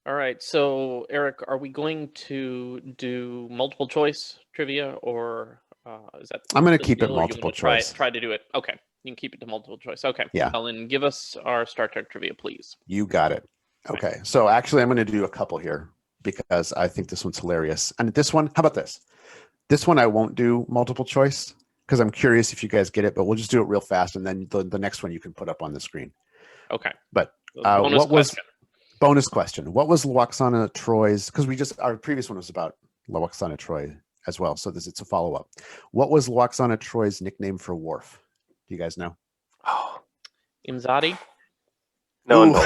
All right. So, Eric, are we going to do multiple choice trivia, or is that I'm going to the keep it deal, or you multiple want to try choice. try to do it? Okay, you can keep it to multiple choice. Okay. Yeah. Well, then give us our Star Trek trivia, please. You got it. Okay. So actually, I'm going to do a couple here because I think this one's hilarious. And this one, how about this? This one I won't do multiple choice because I'm curious if you guys get it, but we'll just do it real fast, and then the next one you can put up on the screen. Okay. But Bonus what was question. bonus question? What was Lwaxana Troy's? Because our previous one was about Lwaxana Troy as well, so it's a follow up. What was Lwaxana Troy's nickname for Worf? Do you guys know? Oh, Imzadi. no, Ooh. no.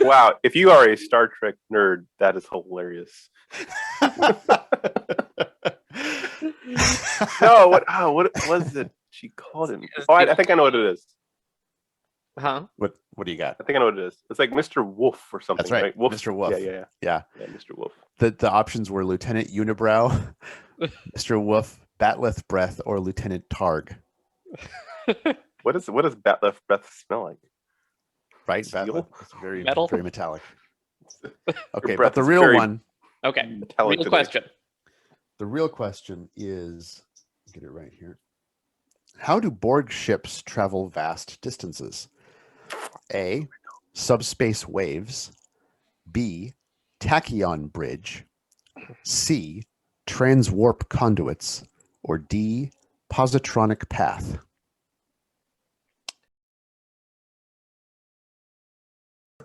Wow, if you are a Star Trek nerd, that is hilarious. No, what was it? She called him. Oh, I think I know what it is. Huh? What do you got? I think I know what it is. It's like Mr. Wolf or something. That's right. Wolf? Mr. Wolf. Yeah, Mr. Wolf. The options were Lieutenant Unibrow, Mr. Wolf, Batleth Breath, or Lieutenant Targ. What does Batleth breath smell like? Right? Steel? Batleth. It's very Metal? very metallic. Okay, breath but the is real very one. Okay. metallic Real today. question. The real question is, get it right here. How do Borg ships travel vast distances? A, subspace waves. B, tachyon bridge. C, transwarp conduits. Or D, positronic path.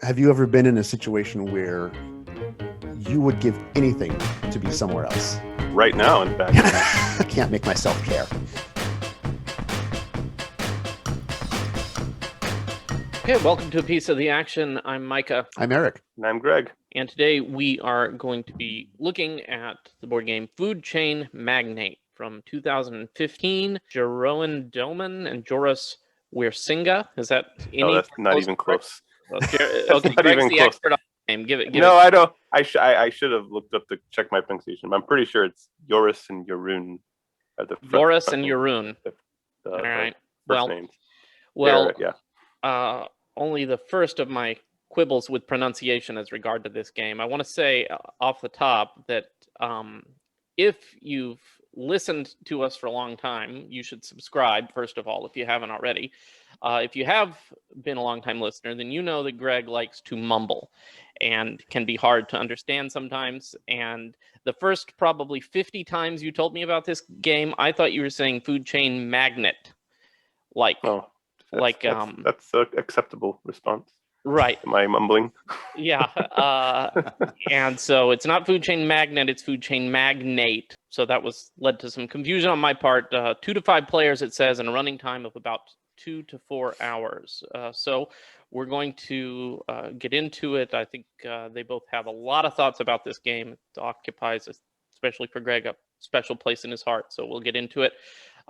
Have you ever been in a situation where you would give anything to be somewhere else? Right now, in fact. I can't make myself care. Okay, welcome to a piece of the action. I'm Micah. I'm Eric. And I'm Greg. And today we are going to be looking at the board game Food Chain Magnate from 2015. Jeroen Doman and Joris Weersinga. Is that any? No, that's not even close. Okay, not Greg's even the close. expert on the game. Give it. No, I don't. I should have looked up to check my pronunciation. I'm pretty sure it's Joris and Jeroen. Joris and Jeroen. All right. First names. Well, yeah. Only the first of my quibbles with pronunciation as regard to this game. I want to say off the top that if you've listened to us for a long time, you should subscribe, first of all, if you haven't already. If you have been a long-time listener, then you know that Greg likes to mumble and can be hard to understand sometimes. And the first probably 50 times you told me about this game, I thought you were saying Food Chain Magnate. That's an acceptable response. Right. Am I mumbling? Yeah. And so it's not Food Chain Magnate, it's Food Chain Magnate. So that led to some confusion on my part. 2 to 5 players, it says, and a running time of about 2 to 4 hours. So we're going to get into it. I think they both have a lot of thoughts about this game. It occupies, especially for Greg, a special place in his heart. So we'll get into it.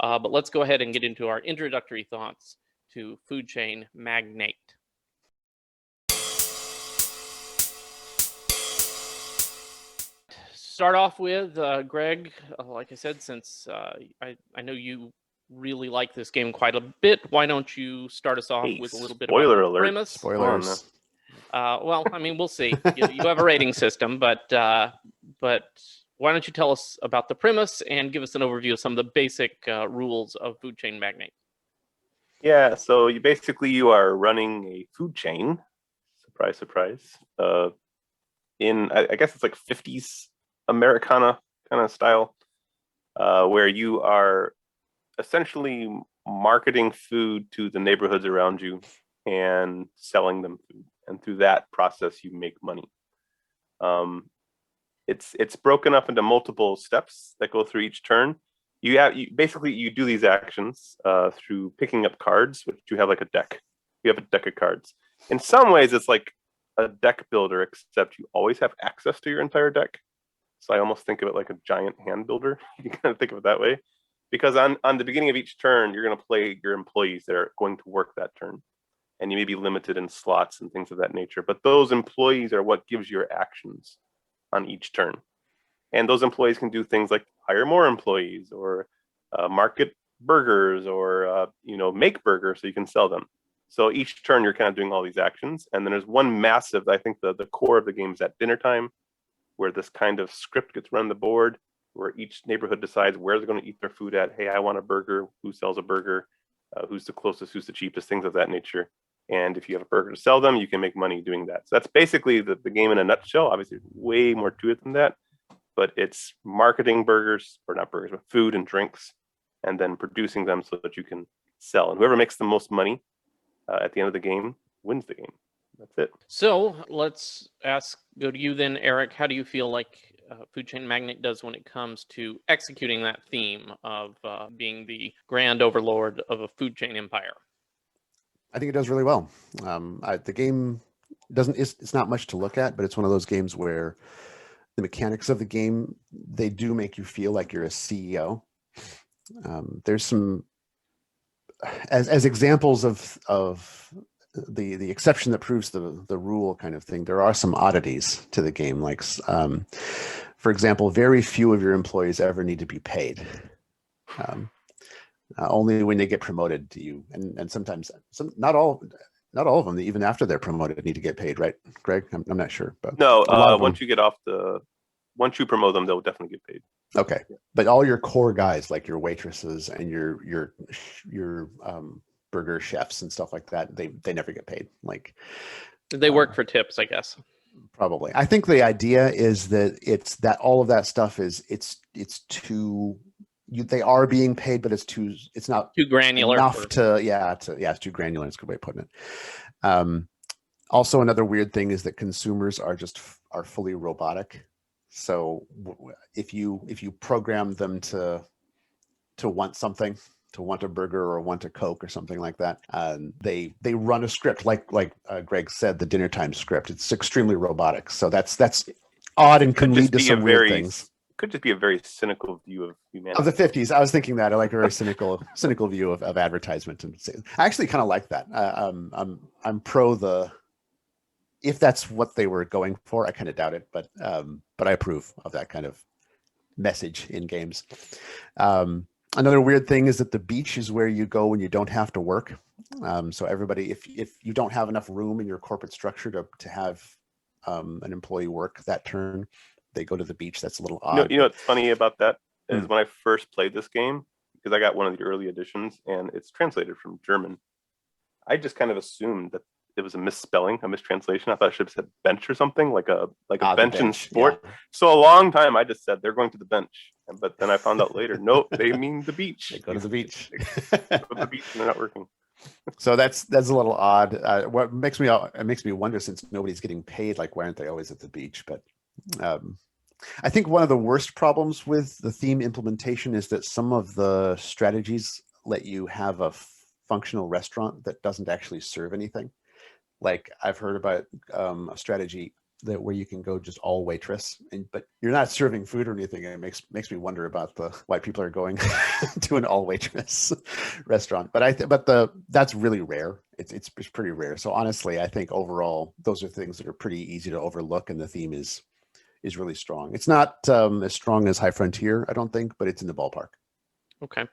But let's go ahead and get into our introductory thoughts to Food Chain Magnate. Start off with Greg. Like I said, since I know you really like this game quite a bit, why don't you start us off with a little bit spoiler about the alert. premise? Spoilers. Well, I mean, we'll see. You have a rating system, but why don't you tell us about the premise and give us an overview of some of the basic rules of Food Chain Magnate? Yeah, so you are running a food chain. Surprise, surprise. In I guess it's like 50s Americana kind of style, where you are essentially marketing food to the neighborhoods around you and selling them food, and through that process you make money. It's broken up into multiple steps that go through each turn. You do these actions through picking up cards, which you have like a deck. You have a deck of cards. In some ways, it's like a deck builder, except you always have access to your entire deck. So I almost think of it like a giant hand builder. You can kind of think of it that way. Because on the beginning of each turn, you're going to play your employees that are going to work that turn. And you may be limited in slots and things of that nature. But those employees are what gives your actions on each turn. And those employees can do things like hire more employees, or market burgers, or make burgers so you can sell them. So each turn you're kind of doing all these actions, and then there's one massive, I think the core of the game is at dinner time, where this kind of script gets run on the board, where each neighborhood decides where they're going to eat their food at. Hey, I want a burger. Who sells a burger? Who's the closest? Who's the cheapest? Things of that nature. And if you have a burger to sell them, you can make money doing that. So that's basically the game in a nutshell. Obviously, way more to it than that, but it's marketing burgers, or not burgers, but food and drinks, and then producing them so that you can sell. And whoever makes the most money at the end of the game wins the game. That's it. So let's go to you then, Eric. How do you feel like Food Chain Magnate does when it comes to executing that theme of being the grand overlord of a food chain empire? I think it does really well. The game it's not much to look at, but it's one of those games where the mechanics of the game, they do make you feel like you're a CEO. There's some, as examples of the exception that proves the rule kind of thing, there are some oddities to the game. Like, for example, very few of your employees ever need to be paid. Only when they get promoted do you, and sometimes not all of them, even after they're promoted, need to get paid, right, Greg? I'm not sure, but no. Once you promote them, they'll definitely get paid. Okay, but all your core guys, like your waitresses and your burger chefs and stuff like that, they never get paid. Like, they work for tips, I guess. Probably. I think the idea is that all of that stuff is it's too. They are being paid, but it's not too granular enough it's too granular. It's a good way of putting it. Also, another weird thing is that consumers are fully robotic. So if you program them to want something, to want a burger or want a Coke or something like that, they run a script like Greg said, the dinner time script. It's extremely robotic. So that's odd and can lead to some weird things. Could just be a very cynical view of humanity. Of the 50s. I was thinking that. I like a very cynical view of advertisement. And I actually kind of like that. I'm pro if that's what they were going for. I kind of doubt it, but I approve of that kind of message in games. Another weird thing is that the beach is where you go when you don't have to work. So everybody, if you don't have enough room in your corporate structure to have an employee work that turn, they go to the beach. That's a little odd. You know what's funny about that is when I first played this game, because I got one of the early editions and it's translated from German, I just kind of assumed that it was a misspelling, a mistranslation. I thought it should have said bench or something, like a bench in sport. Yeah. So a long time I just said they're going to the bench, but then I found out later, nope, they mean the beach. They go to the beach. They go to the beach and they're not working. So that's a little odd. What makes me wonder, since nobody's getting paid, like why aren't they always at the beach? But I think one of the worst problems with the theme implementation is that some of the strategies let you have a functional restaurant that doesn't actually serve anything. Like I've heard about a strategy where you can go just all waitress, but you're not serving food or anything. And it makes me wonder about why people are going to an all waitress restaurant. But that's really rare. It's pretty rare. So honestly, I think overall those are things that are pretty easy to overlook, and the theme is really strong. It's not as strong as High Frontier, I don't think, but it's in the ballpark. Okay.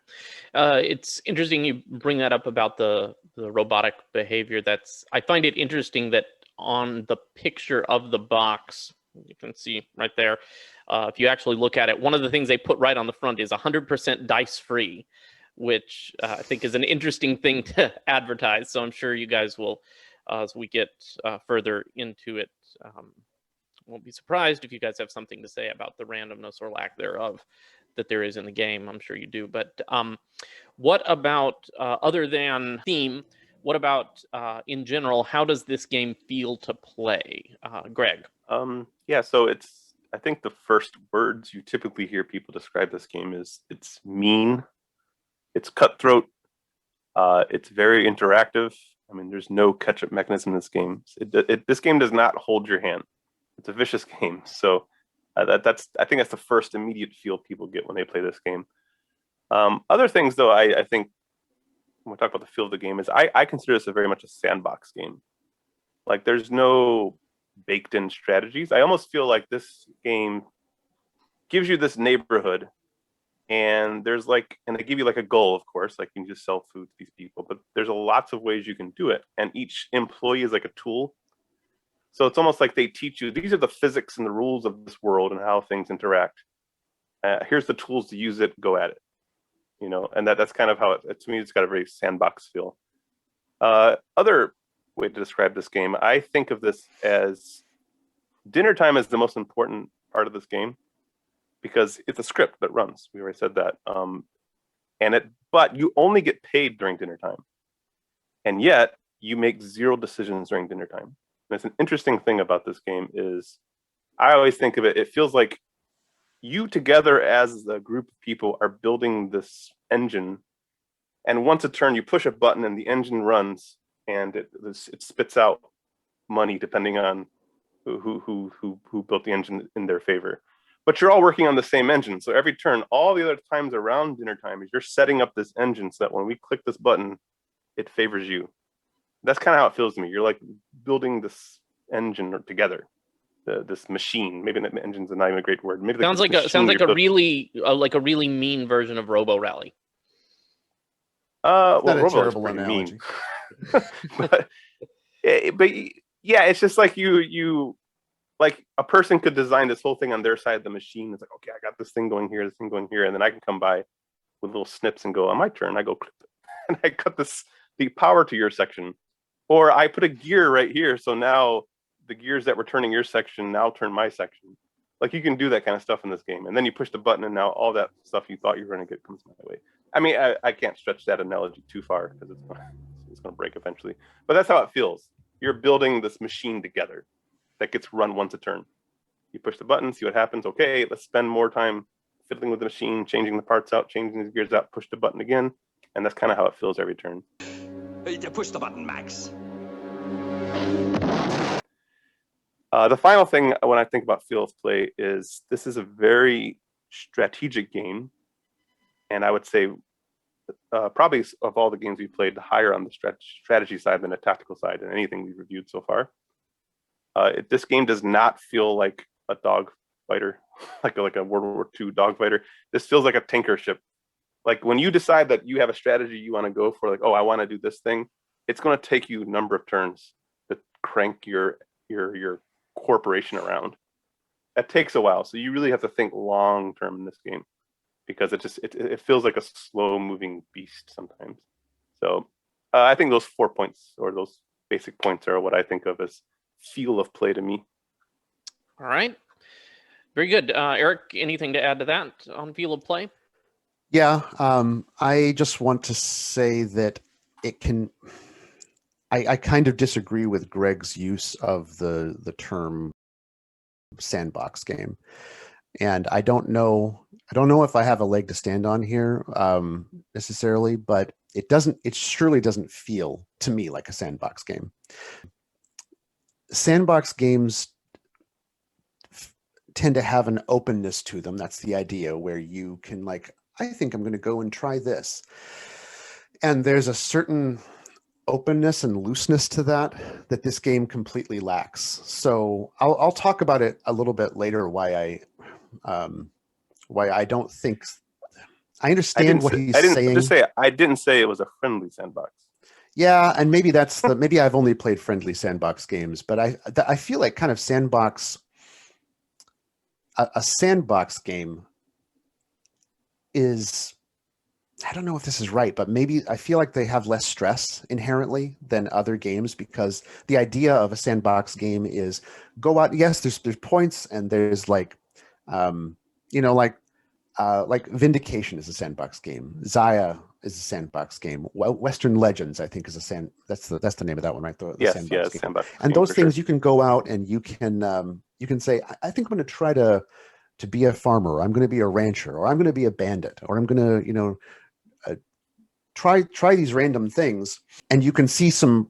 It's interesting you bring that up about the robotic behavior. I find it interesting that on the picture of the box, you can see right there, if you actually look at it, one of the things they put right on the front is 100% dice free, which I think is an interesting thing to advertise. So I'm sure you guys will, as we get further into it, won't be surprised if you guys have something to say about the randomness or lack thereof that there is in the game. I'm sure you do. But what about, other than theme, what about in general, how does this game feel to play? Greg? Yeah, so I think the first words you typically hear people describe this game is it's mean, it's cutthroat, it's very interactive. I mean, there's no catch-up mechanism in this game. This game does not hold your hand. It's a vicious game. So I think that's the first immediate feel people get when they play this game. Other things, though, I think when we talk about the feel of the game is I consider this very much a sandbox game. Like there's no baked in strategies. I almost feel like this game gives you this neighborhood And there's like, and they give you like a goal, of course, like you can just sell food to these people, but there's lots of ways you can do it. And each employee is like a tool. So it's almost like they teach you, these are the physics and the rules of this world and how things interact. Here's the tools to use it, go at it, you know, and that's kind of how it, to me, it's got a very sandbox feel. Other way to describe this game, I think of this as dinner time is the most important part of this game because it's a script that runs. We already said that. But you only get paid during dinner time. And yet you make zero decisions during dinner time. And it's an interesting thing about this game is I always think of it, it feels like you together as the group of people are building this engine. And once a turn, you push a button and the engine runs and it spits out money depending on who built the engine in their favor. But you're all working on the same engine. So every turn, all the other times around dinner time is you're setting up this engine so that when we click this button, it favors you. That's kind of how it feels to me. You're like building this engine together, this machine. Maybe engine's not even a great word. Maybe sounds like a really mean version of Robo Rally. Well, Not a Robo is terrible pretty analogy. mean. but yeah, it's just like you like a person could design this whole thing on their side of the machine. It's like, okay, I got this thing going here, and then I can come by with little snips and go, on my turn, I go clip it. And I cut the power to your section. Or I put a gear right here, so now the gears that were turning your section now turn my section. Like you can do that kind of stuff in this game. And then you push the button and now all that stuff you thought you were going to get comes my way. I mean, I can't stretch that analogy too far because it's going to break eventually. But that's how it feels. You're building this machine together that gets run once a turn. You push the button, see what happens. Okay, let's spend more time fiddling with the machine, changing the parts out, changing the gears out, push the button again. And that's kind of how it feels every turn. Push the button, Max. The final thing when I think about feel of play is this is a very strategic game. And I would say probably of all the games we played, higher on the strategy side than the tactical side in anything we've reviewed so far. This game does not feel like a dog fighter, like a World War II dog fighter. This feels like a tinker ship. Like when you decide that you have a strategy you want to go for, like, oh, I want to do this thing, it's going to take you a number of turns to crank your corporation around. That takes a while. So you really have to think long term in this game because it feels like a slow moving beast sometimes. So I think those 4 points or those basic points are what I think of as feel of play to me. All right. Very good. Eric, anything to add to that on feel of play? Yeah, I just want to say that it can. I kind of disagree with Greg's use of the term sandbox game, and I don't know if I have a leg to stand on here necessarily, but it surely doesn't feel to me like a sandbox game. Sandbox games tend to have an openness to them. That's the idea, where you can, like, I think I'm going to go and try this. And there's a certain openness and looseness to that this game completely lacks. So I'll talk about it a little bit later, why I don't think, I understand what he's saying. I didn't say it was a friendly sandbox. Yeah, and maybe maybe I've only played friendly sandbox games, but I feel like kind of a sandbox game is, I don't know if this is right, but maybe I feel like they have less stress inherently than other games, because the idea of a sandbox game is go out. Yes, there's points, and there's like Vindication is a sandbox game. Zaya is a sandbox game. Western Legends, I think, is that's the name of that one, right? The sandbox game. Sandbox and game, those things, sure. you can go out and you can say, I think I'm going to try to be a farmer, or I'm going to be a rancher, or I'm going to be a bandit, or I'm going to try these random things, and you can see some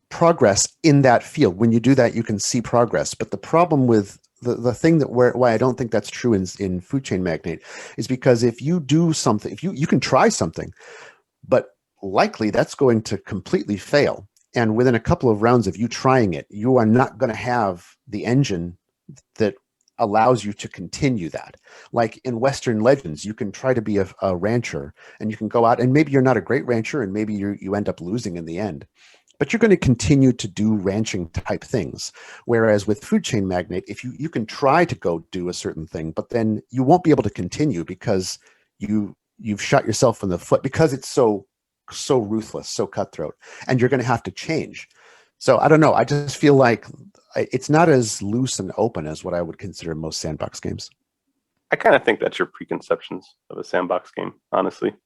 progress in that field. When you do that, you can see progress. But the problem with the thing why I don't think that's true in Food Chain Magnate is because if you do something, if you can try something, but likely that's going to completely fail. And within a couple of rounds of you trying it, you are not going to have the engine that allows you to continue that. Like in Western Legends, you can try to be a rancher, and you can go out, and maybe you're not a great rancher, and maybe you end up losing in the end, but you're going to continue to do ranching type things. Whereas with Food Chain Magnate, if you can try to go do a certain thing, but then you won't be able to continue because you've shot yourself in the foot, because it's so ruthless, so cutthroat, and you're going to have to change. So I don't know. I just feel like it's not as loose and open as what I would consider most sandbox games. I kind of think that's your preconceptions of a sandbox game, honestly.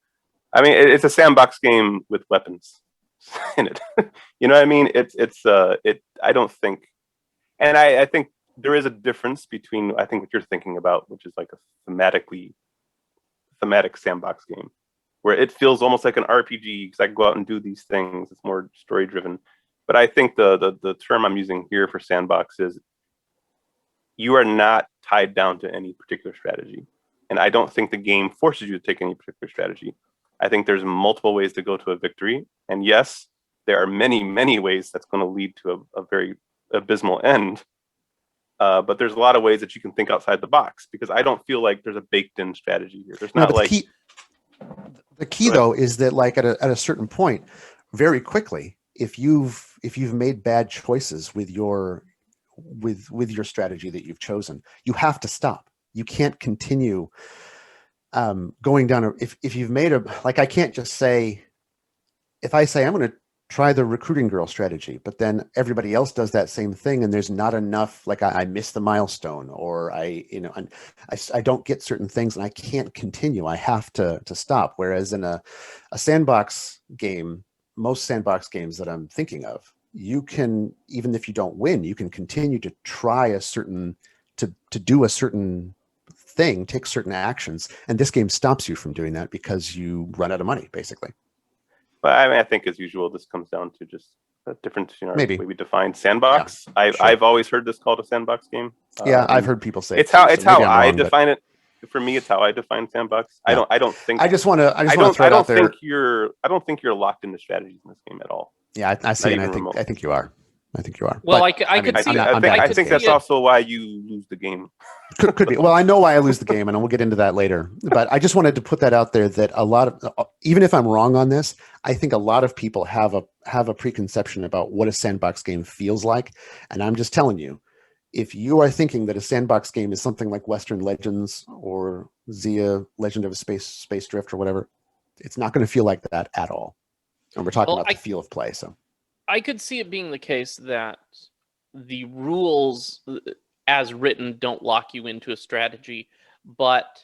I mean, it's a sandbox game with weapons in it. You know what I mean? I don't think, and I think there is a difference between, I think what you're thinking about, which is like a thematic sandbox game, where it feels almost like an RPG because I can go out and do these things. It's more story driven. But I think the term I'm using here for sandbox is you are not tied down to any particular strategy. And I don't think the game forces you to take any particular strategy. I think there's multiple ways to go to a victory. And yes, there are many, many ways that's going to lead to a very abysmal end. But there's a lot of ways that you can think outside the box, because I don't feel like there's a baked in strategy here. There's not the key though is that like at a certain point, very quickly, if you've made bad choices with your strategy that you've chosen, you have to stop. You can't continue going down. If you've made I can't just say, if I say I'm going to try the recruiting girl strategy, but then everybody else does that same thing, and there's not enough, like I miss the milestone, or I don't get certain things, and I can't continue. I have to stop. Whereas in a sandbox game, most sandbox games that I'm thinking of, you can, even if you don't win, you can continue to try to do a certain thing, take certain actions, and this game stops you from doing that because you run out of money, basically. But I mean, I think as usual, this comes down to just a difference in our Maybe way we define sandbox. Yeah, sure. I've always heard this called a sandbox game. Yeah, I've heard people say it's how I define it. For me, it's how I define sandbox. Yeah. I don't think. I just want to throw it out there. I don't think you're locked into strategies in this game at all. Yeah, I see, and I think you are. Well, but, I could see. I think that's also why you lose the game. Could be. Well, I know why I lose the game, and we'll get into that later. But I just wanted to put that out there, that a lot of, even if I'm wrong on this, I think a lot of people have a preconception about what a sandbox game feels like. And I'm just telling you, if you are thinking that a sandbox game is something like Western Legends or Zia, Legend of Space Drift or whatever, it's not going to feel like that at all. And we're talking about the feel of play. So I could see it being the case that the rules as written don't lock you into a strategy, but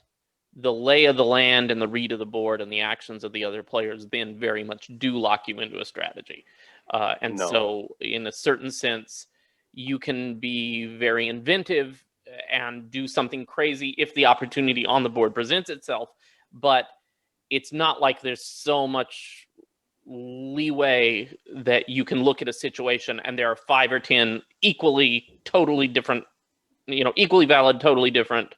the lay of the land and the read of the board and the actions of the other players then very much do lock you into a strategy. So in a certain sense, you can be very inventive and do something crazy if the opportunity on the board presents itself, but it's not like there's so much leeway that you can look at a situation and there are 5 or 10 equally valid, totally different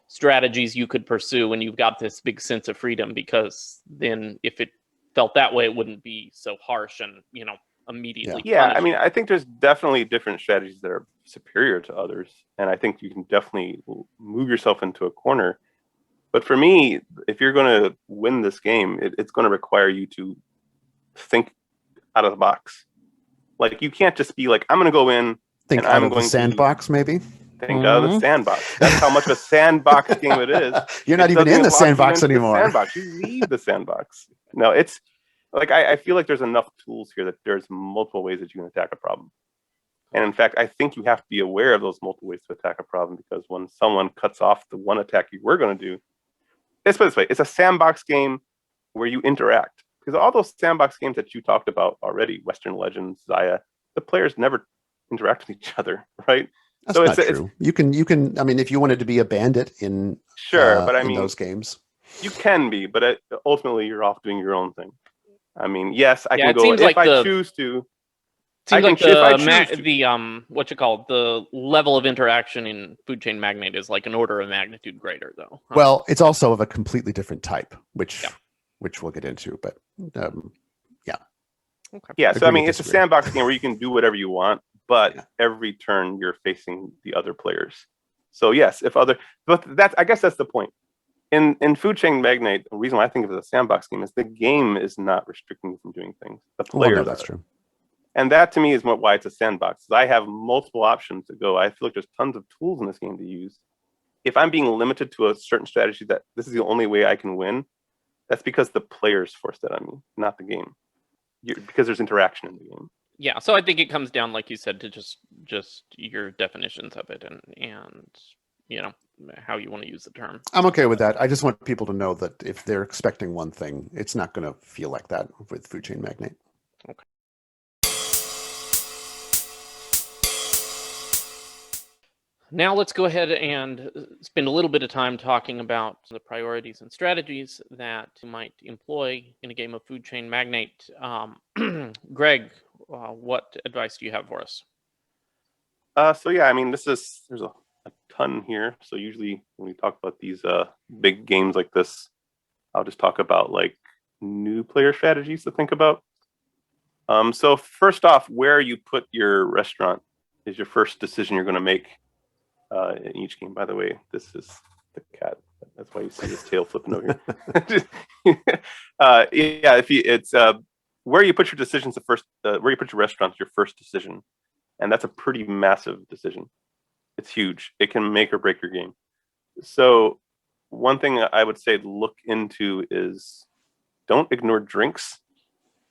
strategies you could pursue, and you've got this big sense of freedom, because then if it felt that way, it wouldn't be so harsh and immediately punishing. I mean, I think there's definitely different strategies that are superior to others, and I think you can definitely move yourself into a corner. But for me, if you're going to win this game, it's going to require you to think out of the box. Like, you can't just be like, I'm going to go in think out of the sandbox, maybe think out of the sandbox. That's how much of a sandbox game it is. You're not even in the sandbox anymore. You leave the sandbox. No, it's like, I feel like there's enough tools here that there's multiple ways that you can attack a problem. And in fact, I think you have to be aware of those multiple ways to attack a problem, because when someone cuts off the one attack you were going to do, let's put it this way, it's a sandbox game where you interact. Because all those sandbox games that you talked about already, Western Legends, Zaya, the players never interact with each other, right? That's not true. You can. I mean, if you wanted to be a bandit in but I mean, those games, you can be. But ultimately, you're off doing your own thing. I mean, yes, I can go if like I choose to. Seems like the level of interaction in Food Chain Magnate is like an order of magnitude greater, though. Huh? Well, it's also of a completely different type, which we'll get into. But Okay. Yeah, so I mean, it's a sandbox game where you can do whatever you want, but every turn you're facing the other players. So yes, but I guess that's the point. In Food Chain Magnate, the reason why I think of it as a sandbox game is the game is not restricting you from doing things. The players Well, no, that's are. true. And that to me is why it's a sandbox. I have multiple options to go. I feel like there's tons of tools in this game to use. If I'm being limited to a certain strategy that this is the only way I can win, that's because the players forced that on me, not the game. Because there's interaction in the game. Yeah, so I think it comes down, like you said, to just your definitions of it and you know how you want to use the term. I'm okay with that. I just want people to know that if they're expecting one thing, it's not going to feel like that with Food Chain Magnate. Okay. Now let's go ahead and spend a little bit of time talking about the priorities and strategies that you might employ in a game of Food Chain Magnate. Greg, what advice do you have for us? So yeah, I mean, there's a ton here. So usually when we talk about these big games like this, I'll just talk about like new player strategies to think about. So first off, where you put your restaurant is your first decision you're going to make in each game. By the way, this is the cat. That's why you see his tail flipping over here. Yeah, it's where you put your decisions the first. Where you put your restaurants, your first decision, and that's a pretty massive decision. It's huge. It can make or break your game. So one thing I would say to look into is don't ignore drinks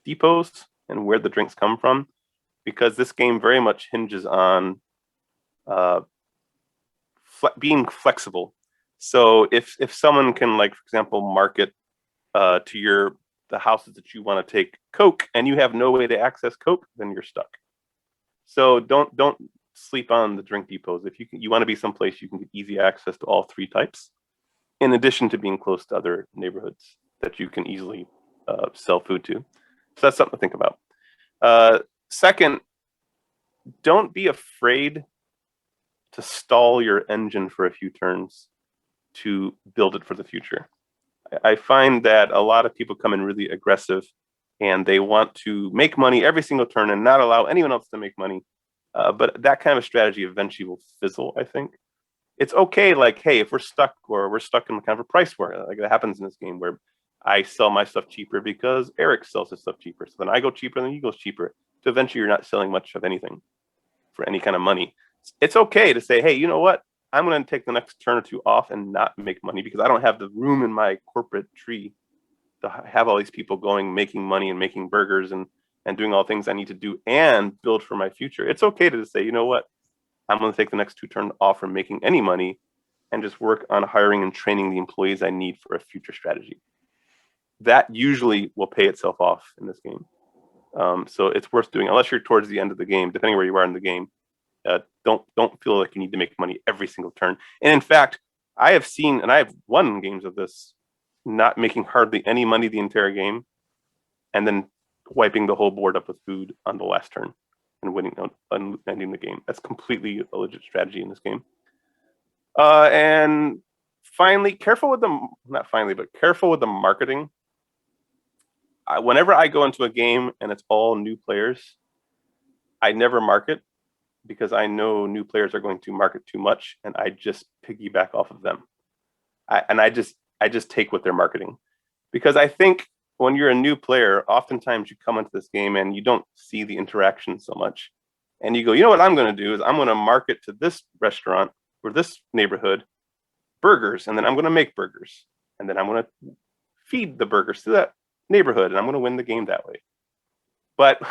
depots and where the drinks come from, because this game very much hinges on being flexible. So if someone can, like, for example, market to the houses that you want to take Coke and you have no way to access Coke, then you're stuck. So don't sleep on the drink depots. If you want to be someplace you can get easy access to all three types, in addition to being close to other neighborhoods that you can easily sell food to. So that's something to think about. Second, don't be afraid to stall your engine for a few turns to build it for the future. I find that a lot of people come in really aggressive and they want to make money every single turn and not allow anyone else to make money. But that kind of strategy eventually will fizzle, I think. It's okay, like, hey, if we're stuck in kind of a price war, like that happens in this game where I sell my stuff cheaper because Eric sells his stuff cheaper. So then I go cheaper, then he goes cheaper. So eventually you're not selling much of anything for any kind of money. It's okay to say, hey, you know what? I'm going to take the next turn or two off and not make money because I don't have the room in my corporate tree to have all these people making money and making burgers and doing all things I need to do and build for my future. It's okay to say, you know what? I'm going to take the next 2 turns off from making any money and just work on hiring and training the employees I need for a future strategy. That usually will pay itself off in this game. So it's worth doing, unless you're towards the end of the game, depending where you are in the game. Don't feel like you need to make money every single turn. And in fact, I have seen, and I have won games of this, not making hardly any money the entire game, and then wiping the whole board up with food on the last turn and winning and ending the game. That's completely a legit strategy in this game. And finally, careful with the marketing. Whenever I go into a game and it's all new players, I never market because I know new players are going to market too much, and I just piggyback off of them. I just take what they're marketing, because I think when you're a new player, oftentimes you come into this game and you don't see the interaction so much, and you go, you know what I'm going to do is I'm going to market to this restaurant or this neighborhood burgers, and then I'm going to make burgers, and then I'm going to feed the burgers to that neighborhood, and I'm going to win the game that way. But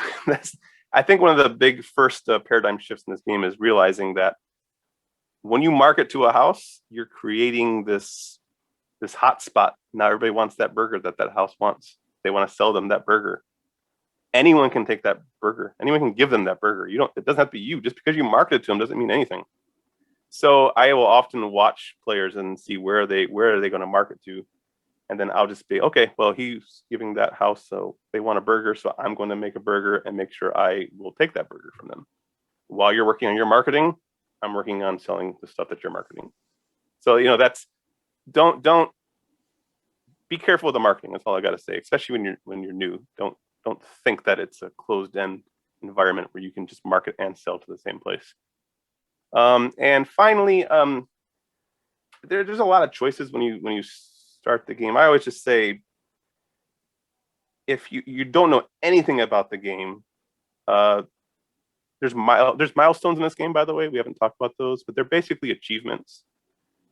I think one of the big first paradigm shifts in this game is realizing that when you market to a house, you're creating this hot spot. Now everybody wants that burger that house wants. They want to sell them that burger. Anyone can take that burger. Anyone can give them that burger. It doesn't have to be you. Just because you market it to them doesn't mean anything. So I will often watch players and see where are they going to market to. And then I'll just be, okay, well, he's giving that house, so they want a burger, so I'm going to make a burger and make sure I will take that burger from them. While you're working on your marketing, I'm working on selling the stuff that you're marketing. So, don't be careful with the marketing. That's all I got to say, especially when you're new. Don't think that it's a closed-end environment where you can just market and sell to the same place. And finally, there's a lot of choices when you start the game. I always just say, if you don't know anything about the game, there's milestones in this game, by the way. We haven't talked about those, but they're basically achievements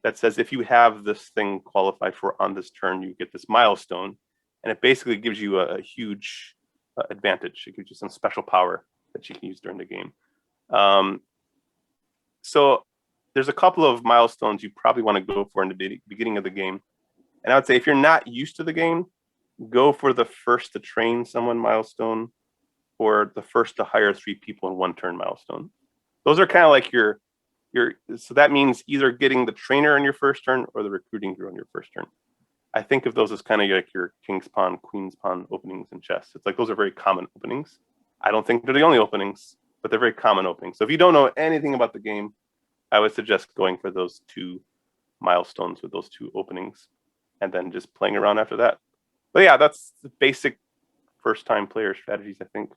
that says if you have this thing qualified for on this turn, you get this milestone, and it basically gives you a huge advantage. It gives you some special power that you can use during the game. So there's a couple of milestones you probably want to go for in the beginning of the game. And I would say if you're not used to the game, go for the first to train someone milestone or the first to hire 3 people in 1 turn milestone. Those are kind of like your so that means either getting the trainer on your first turn or the recruiting girl on your first turn. I think of those as kind of like your King's Pawn, Queen's Pawn openings in chess. It's like those are very common openings. I don't think they're the only openings, but they're very common openings. So if you don't know anything about the game, I would suggest going for those 2 milestones with those 2 openings and then just playing around after that. But yeah, that's the basic first-time player strategies, I think.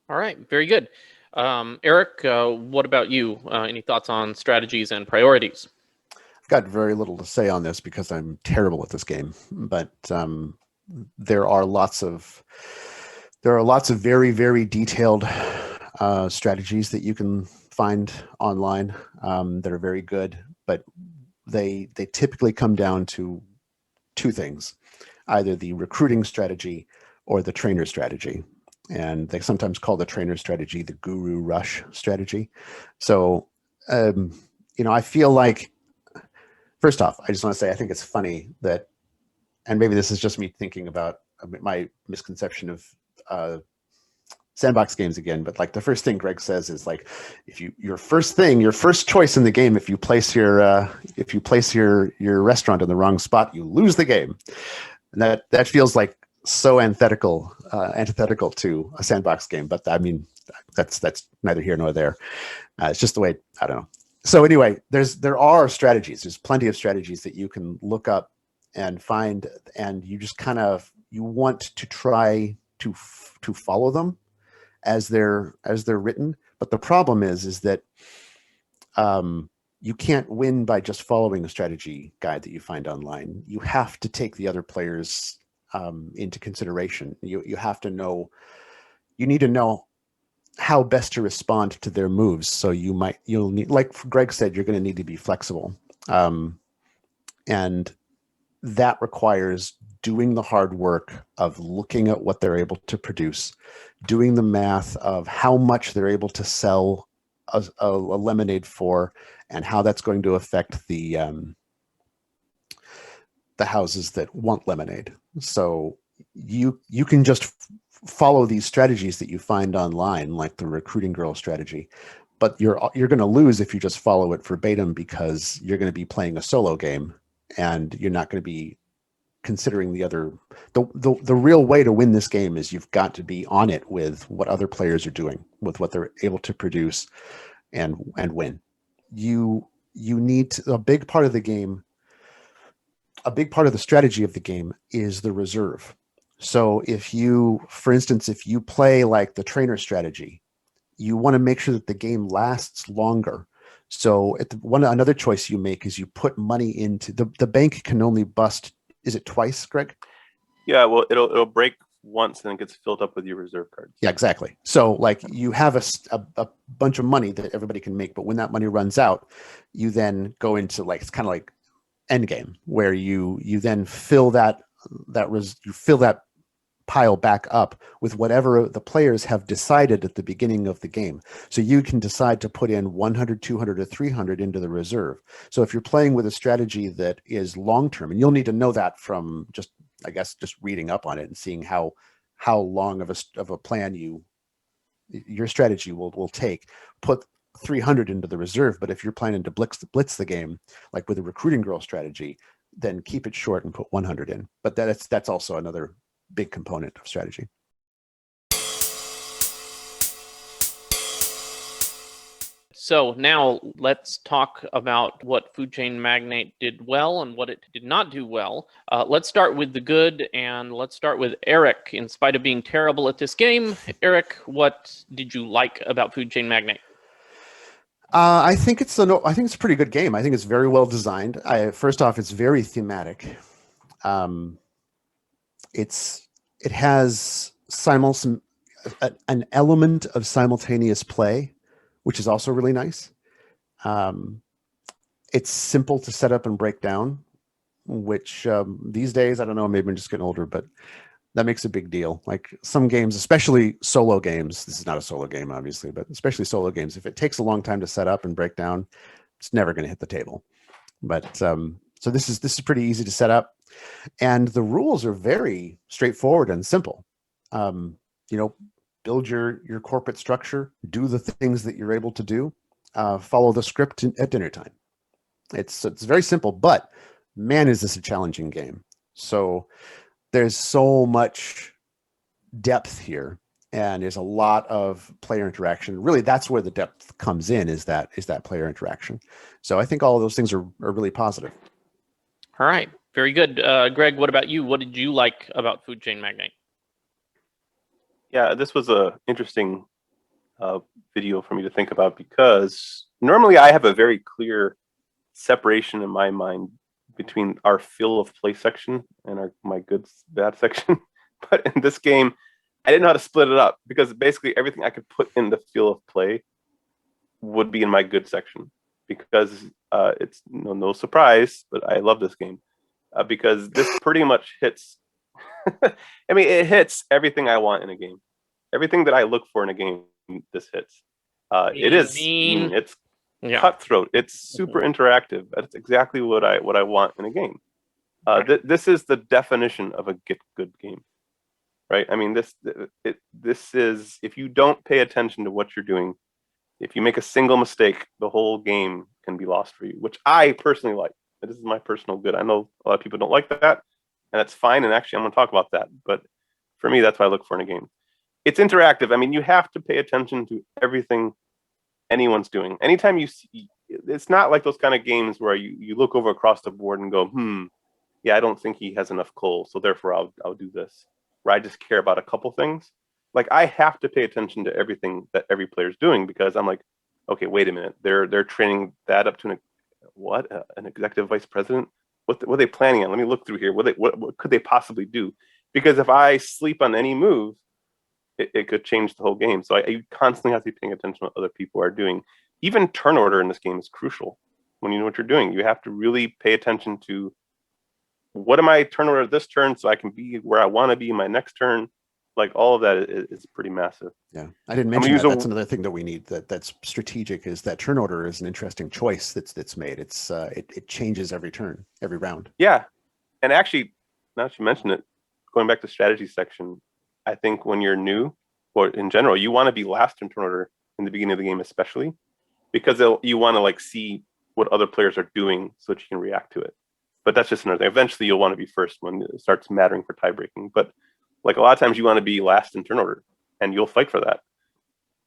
All right, very good. Eric, what about you? Any thoughts on strategies and priorities? I've got very little to say on this because I'm terrible at this game, but there are lots of very, very detailed strategies that you can find online that are very good, but they typically come down to 2 things, either the recruiting strategy or the trainer strategy. And they sometimes call the trainer strategy the guru rush strategy. So, I feel like, first off, I just want to say, I think it's funny that, and maybe this is just me thinking about my misconception of sandbox games again, but like the first thing Greg says is like, if your first choice in the game, if you place your restaurant in the wrong spot, you lose the game. And that feels like so antithetical to a sandbox game, but I mean, that's neither here nor there. It's just the way, I don't know. So anyway, there are strategies. There's plenty of strategies that you can look up and find, and you just you want to try to follow them as they're written. But the problem is that you can't win by just following a strategy guide that you find online. You have to take the other players into consideration. You have to know, you need to know how best to respond to their moves. So you'll need, like Greg said, you're going to need to be flexible. And that requires doing the hard work of looking at what they're able to produce, doing the math of how much they're able to sell a lemonade for, and how that's going to affect the houses that want lemonade. So you can just follow these strategies that you find online, like the recruiting girl strategy, but you're going to lose if you just follow it verbatim, because you're going to be playing a solo game and you're not going to be considering the real way to win this game is you've got to be on it with what other players are doing, with what they're able to produce and win. You need to, a big part of the strategy of the game is the reserve. So for instance, if you play like the trainer strategy, you want to make sure that the game lasts longer. So another choice you make is you put money into the bank can only bust. Is it twice, Greg? Yeah, well, it'll break once and it gets filled up with your reserve cards. Yeah, exactly. So like you have a bunch of money that everybody can make, but when that money runs out, you then go into like, it's kind of like endgame, where you then fill that pile back up with whatever the players have decided at the beginning of the game. So you can decide to put in 100, 200, or 300 into the reserve. So if you're playing with a strategy that is long-term, and you'll need to know that from just reading up on it and seeing how long of a plan your strategy will take, put 300 into the reserve. But if you're planning to blitz the game, like with a recruiting girl strategy, then keep it short and put 100 in. But that's also another big component of strategy. So now let's talk about what Food Chain Magnate did well and what it did not do well. Let's start with the good, and let's start with Eric. In spite of being terrible at this game, Eric, what did you like about Food Chain Magnate? I think it's a pretty good game. I think it's very well designed. First off, it's very thematic. Um, it has an element of simultaneous play, which is also really nice. It's simple to set up and break down, which these days, I don't know, maybe I'm just getting older, but that makes a big deal. Like some games, especially solo games, this is not a solo game, obviously, but especially solo games, if it takes a long time to set up and break down, it's never going to hit the table. But so this is pretty easy to set up, and the rules are very straightforward and simple. Build your corporate structure, do the things that you're able to do, follow the script at dinner time. It's very simple, but man, is this a challenging game. So there's so much depth here, and there's a lot of player interaction. Really, that's where the depth comes in, is that player interaction. So I think all of those things are really positive. All right. Very good. Greg, what about you? What did you like about Food Chain Magnate? Yeah, this was a interesting video for me to think about, because normally I have a very clear separation in my mind between our feel of play section and my good bad section. But in this game, I didn't know how to split it up, because basically everything I could put in the feel of play would be in my good section, because it's no surprise, but I love this game because this pretty much hits. I mean, it hits everything I want in a game. Everything that I look for in a game, this hits. It's cutthroat. It's super interactive. That's exactly what I want in a game. This is the definition of a get good game, right? I mean, this is, if you don't pay attention to what you're doing, if you make a single mistake, the whole game can be lost for you, which I personally like. This is my personal good. I know a lot of people don't like that, and that's fine. And actually, I'm going to talk about that. But for me, that's what I look for in a game. It's interactive. I mean, you have to pay attention to everything anyone's doing. Anytime you see, it's not like those kind of games where you look over across the board and go, yeah, I don't think he has enough coal, so therefore I'll do this. Where I just care about a couple things. Like, I have to pay attention to everything that every player's doing, because I'm like, okay, wait a minute, they're training that up to an executive vice president. What are they planning on? Let me look through here. What could they possibly do? Because if I sleep on any move, it could change the whole game. So you constantly have to be paying attention to what other people are doing. Even turn order in this game is crucial. When you know what you're doing, you have to really pay attention to, what am I turn order this turn so I can be where I want to be my next turn. Like, all of that is pretty massive. Yeah, I didn't mention that. That's another thing that we need that's strategic, is that turn order is an interesting choice that's made. It changes every turn, every round. Yeah, and actually, now that you mention it, going back to strategy section, I think when you're new, or in general, you want to be last in turn order in the beginning of the game, especially because you want to like see what other players are doing so that you can react to it. But that's just another thing. Eventually, you'll want to be first when it starts mattering for tie breaking. But like, a lot of times, you want to be last in turn order, and you'll fight for that.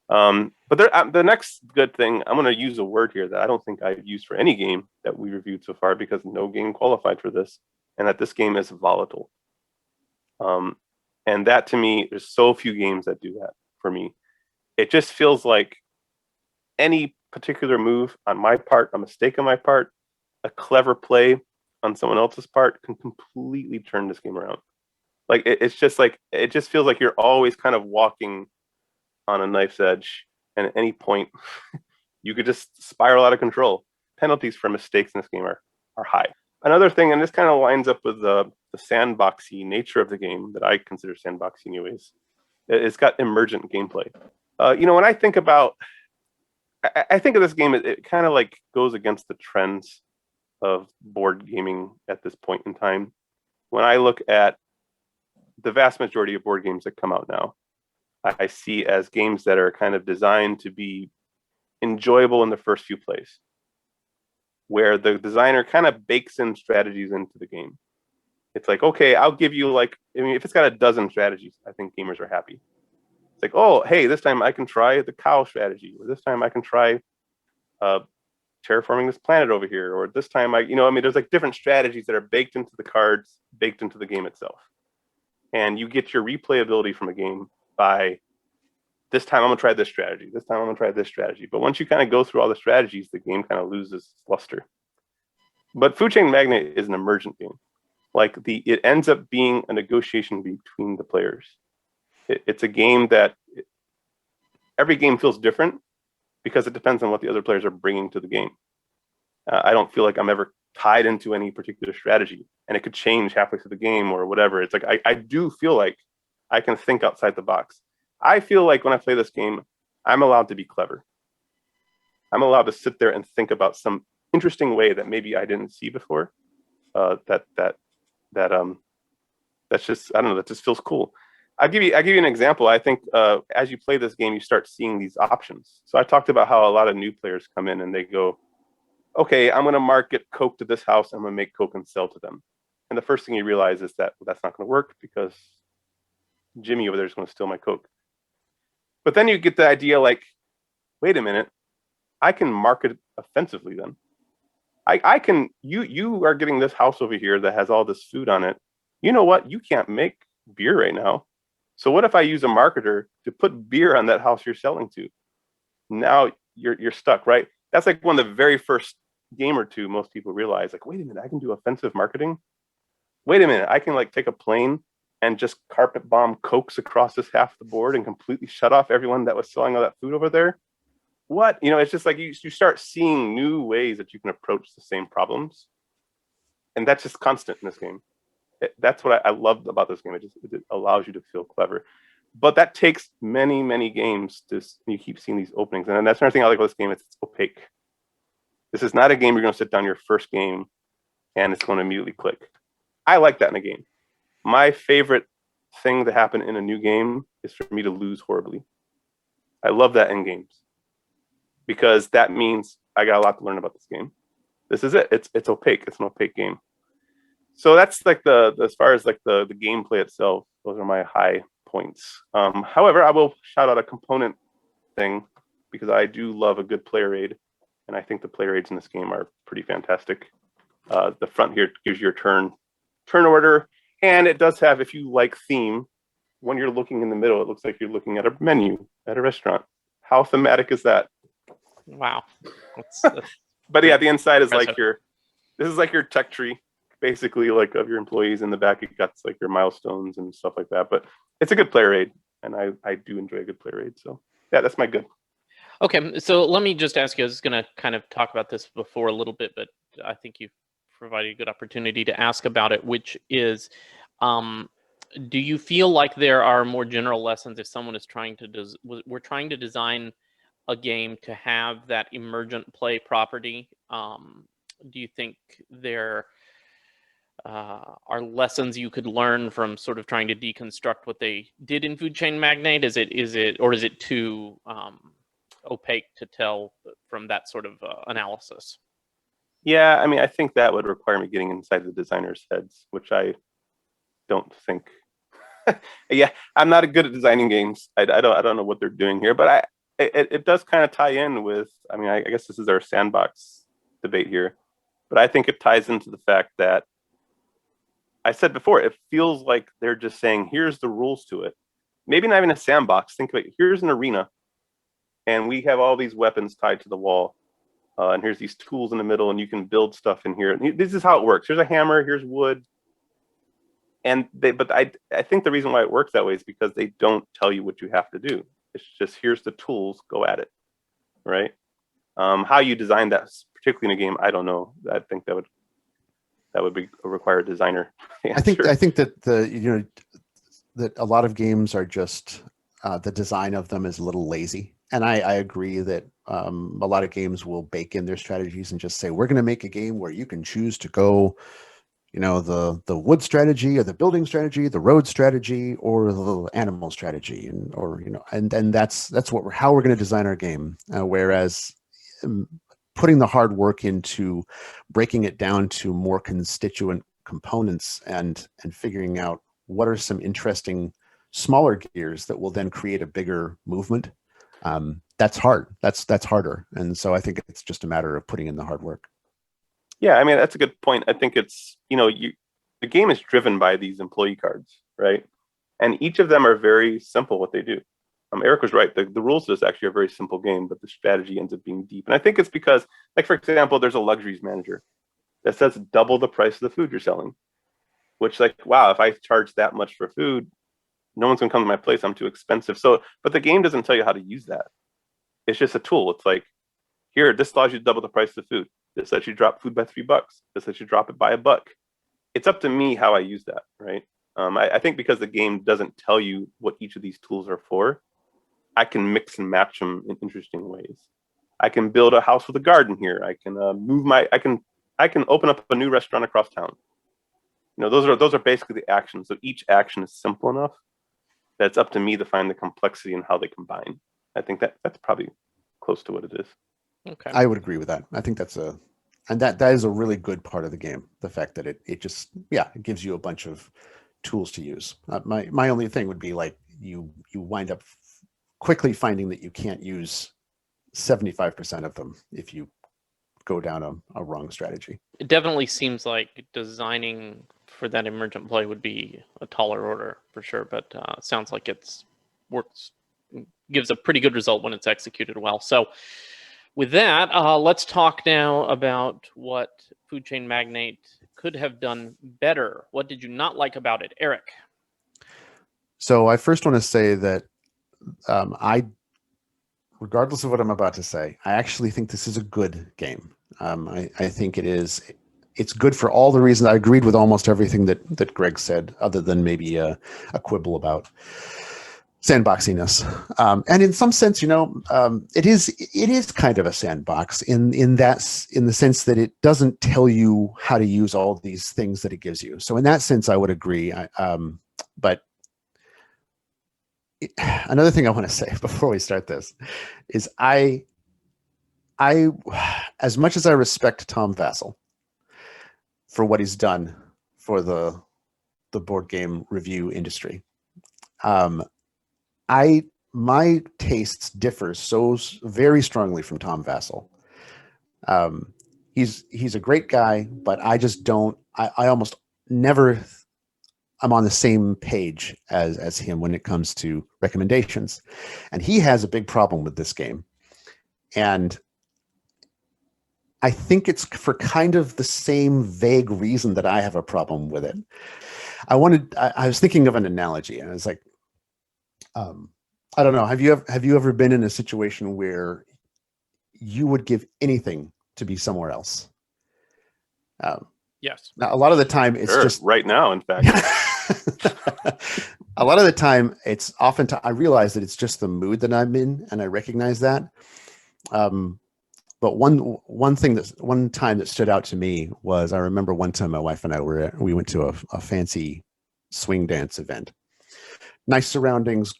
But the next good thing, I'm going to use a word here that I don't think I've used for any game that we reviewed so far, because no game qualified for this, and that this game is volatile. And that, to me, there's so few games that do that for me. It just feels like any particular move on my part, a mistake on my part, a clever play on someone else's part can completely turn this game around. Like, it just feels like you're always kind of walking on a knife's edge, and at any point you could just spiral out of control. Penalties for mistakes in this game are high. Another thing, and this kind of lines up with the sandboxy nature of the game that I consider sandboxy anyways, it's got emergent gameplay. When I think about, I think of this game, it kind of like goes against the trends of board gaming at this point in time. When I look at the vast majority of board games that come out now, I see as games that are kind of designed to be enjoyable in the first few plays, where the designer kind of bakes in strategies into the game. It's like, okay, I'll give you if it's got a dozen strategies, I think gamers are happy. It's like, oh, hey, this time I can try the cow strategy, or this time I can try terraforming this planet over here, or this time there's like different strategies that are baked into the cards, baked into the game itself. And you get your replayability from a game by this time I'm gonna try this strategy. This time I'm gonna try this strategy. But once you kind of go through all the strategies, the game kind of loses luster. But Food Chain Magnate is an emergent game. Like it ends up being a negotiation between the players. It's a game that every game feels different because it depends on what the other players are bringing to the game. I don't feel like I'm ever tied into any particular strategy, and it could change halfway through the game or whatever. It's like I do feel like I can think outside the box. I feel like when I play this game, I'm allowed to be clever. I'm allowed to sit there and think about some interesting way that maybe I didn't see before. That's just, I don't know, that just feels cool. I'll give you an example. I think as you play this game, you start seeing these options. So I talked about how a lot of new players come in and they go, okay, I'm going to market Coke to this house. I'm going to make Coke and sell to them. And the first thing you realize is that that's not going to work because Jimmy over there is going to steal my Coke. But then you get the idea like, wait a minute, I can market offensively then. I can, you are getting this house over here that has all this food on it. You know what? You can't make beer right now. So what if I use a marketer to put beer on that house you're selling to? Now you're stuck, right? That's like one of the very first game or two most people realize, like, wait a minute, I can do offensive marketing. Wait a minute, I can like take a plane and just carpet bomb Cokes across this half of the board and completely shut off everyone that was selling all that food over there. What? You know, it's just like you start seeing new ways that you can approach the same problems. And that's just constant in this game. That's what I loved about this game. It allows you to feel clever. But that takes many, many games to, you keep seeing these openings. And that's another thing I like about this game, it's opaque. This is not a game you're going to sit down your first game and it's going to immediately click. I like that in a game. My favorite thing to happen in a new game is for me to lose horribly. I love that in games because that means I got a lot to learn about this game. This is it. It's opaque. It's an opaque game. So that's like as far as like the gameplay itself, those are my high points. However, I will shout out a component thing because I do love a good player aid, and I think the player aids in this game are pretty fantastic. The front here gives you your turn order, and it does have, if you like theme, when you're looking in the middle, it looks like you're looking at a menu at a restaurant. How thematic is that? Wow. But yeah, the inside is impressive. like this is like your tech tree, basically, like of your employees. In the back, it got like your milestones and stuff like that. But it's a good player aid, and I do enjoy a good player aid. So yeah, that's my good. Okay, so let me just ask you, I was going to kind of talk about this before a little bit, but I think you've provided a good opportunity to ask about it, which is, do you feel like there are more general lessons if someone is trying to, we're trying to design a game to have that emergent play property? Do you think there are lessons you could learn from sort of trying to deconstruct what they did in Food Chain Magnate? Is it too opaque to tell from that sort of analysis? Yeah, I mean, I think that would require me getting inside the designers' heads, which I don't think. Yeah, I'm not good at designing games. I don't know what they're doing here, but it does kind of tie in with. I mean, I guess this is our sandbox debate here, but I think it ties into the fact that I said before, it feels like they're just saying, here's the rules to it. Maybe not even a sandbox. Think of it. Here's an arena, and we have all these weapons tied to the wall. And here's these tools in the middle, and you can build stuff in here. This is how it works. Here's a hammer. Here's wood. But I think the reason why it works that way is because they don't tell you what you have to do. It's just, here's the tools. Go at it, right? How you design that, particularly in a game, I don't know. I think that would require a designer. I think that that a lot of games are just the design of them is a little lazy. And I agree that a lot of games will bake in their strategies and just say, we're going to make a game where you can choose to go, the wood strategy or the building strategy, the road strategy, or the animal strategy. And that's how we're going to design our game. Whereas putting the hard work into breaking it down to more constituent components and figuring out what are some interesting smaller gears that will then create a bigger movement. That's hard. That's harder. And so I think it's just a matter of putting in the hard work. Yeah, I mean, that's a good point. I think it's, the game is driven by these employee cards, right? And each of them are very simple what they do. Eric was right. The rules to this actually are a very simple game, but the strategy ends up being deep. And I think it's because, like, for example, there's a luxuries manager that says double the price of the food you're selling, which, like, wow, if I charge that much for food, no one's going to come to my place. I'm too expensive. So, but the game doesn't tell you how to use that. It's just a tool. It's like, here, this allows you to double the price of the food. This lets you drop food by $3. This lets you drop it by $1. It's up to me how I use that, right? I think because the game doesn't tell you what each of these tools are for, I can mix and match them in interesting ways. I can build a house with a garden here. I can I can open up a new restaurant across town. You know, those are basically the actions. So each action is simple enough that it's up to me to find the complexity and how they combine. I think that's probably close to what it is. Okay. I would agree with that. I think that is a really good part of the game. The fact that it just, it gives you a bunch of tools to use. My only thing would be like you wind up quickly finding that you can't use 75% of them if you go down a wrong strategy. It definitely seems like designing for that emergent play would be a taller order for sure, but sounds like gives a pretty good result when it's executed well. So with that, let's talk now about what Food Chain Magnate could have done better. What did you not like about it, Eric? So I first want to say that regardless of what I'm about to say, I actually think this is a good game. I think it's good for all the reasons. I agreed with almost everything that Greg said, other than maybe a quibble about sandboxiness. And in some sense, it is kind of a sandbox in the sense that it doesn't tell you how to use all these things that it gives you. So in that sense, I would agree. But another thing I want to say before we start this is I as much as I respect Tom Vassell for what he's done for the board game review industry, my tastes differ so very strongly from Tom Vassell. He's a great guy, but I just don't. I almost never. I'm on the same page as him when it comes to recommendations, and he has a big problem with this game, and I think it's for kind of the same vague reason that I have a problem with it. I was thinking of an analogy, and I was like, I don't know. Have you ever been in a situation where you would give anything to be somewhere else? Yes. Now, a lot of the time, it's just right now. In fact, a lot of the time, it's often I realize that it's just the mood that I'm in, and I recognize that. But one time that stood out to me was I remember one time my wife and I we went to a fancy swing dance event. Nice surroundings,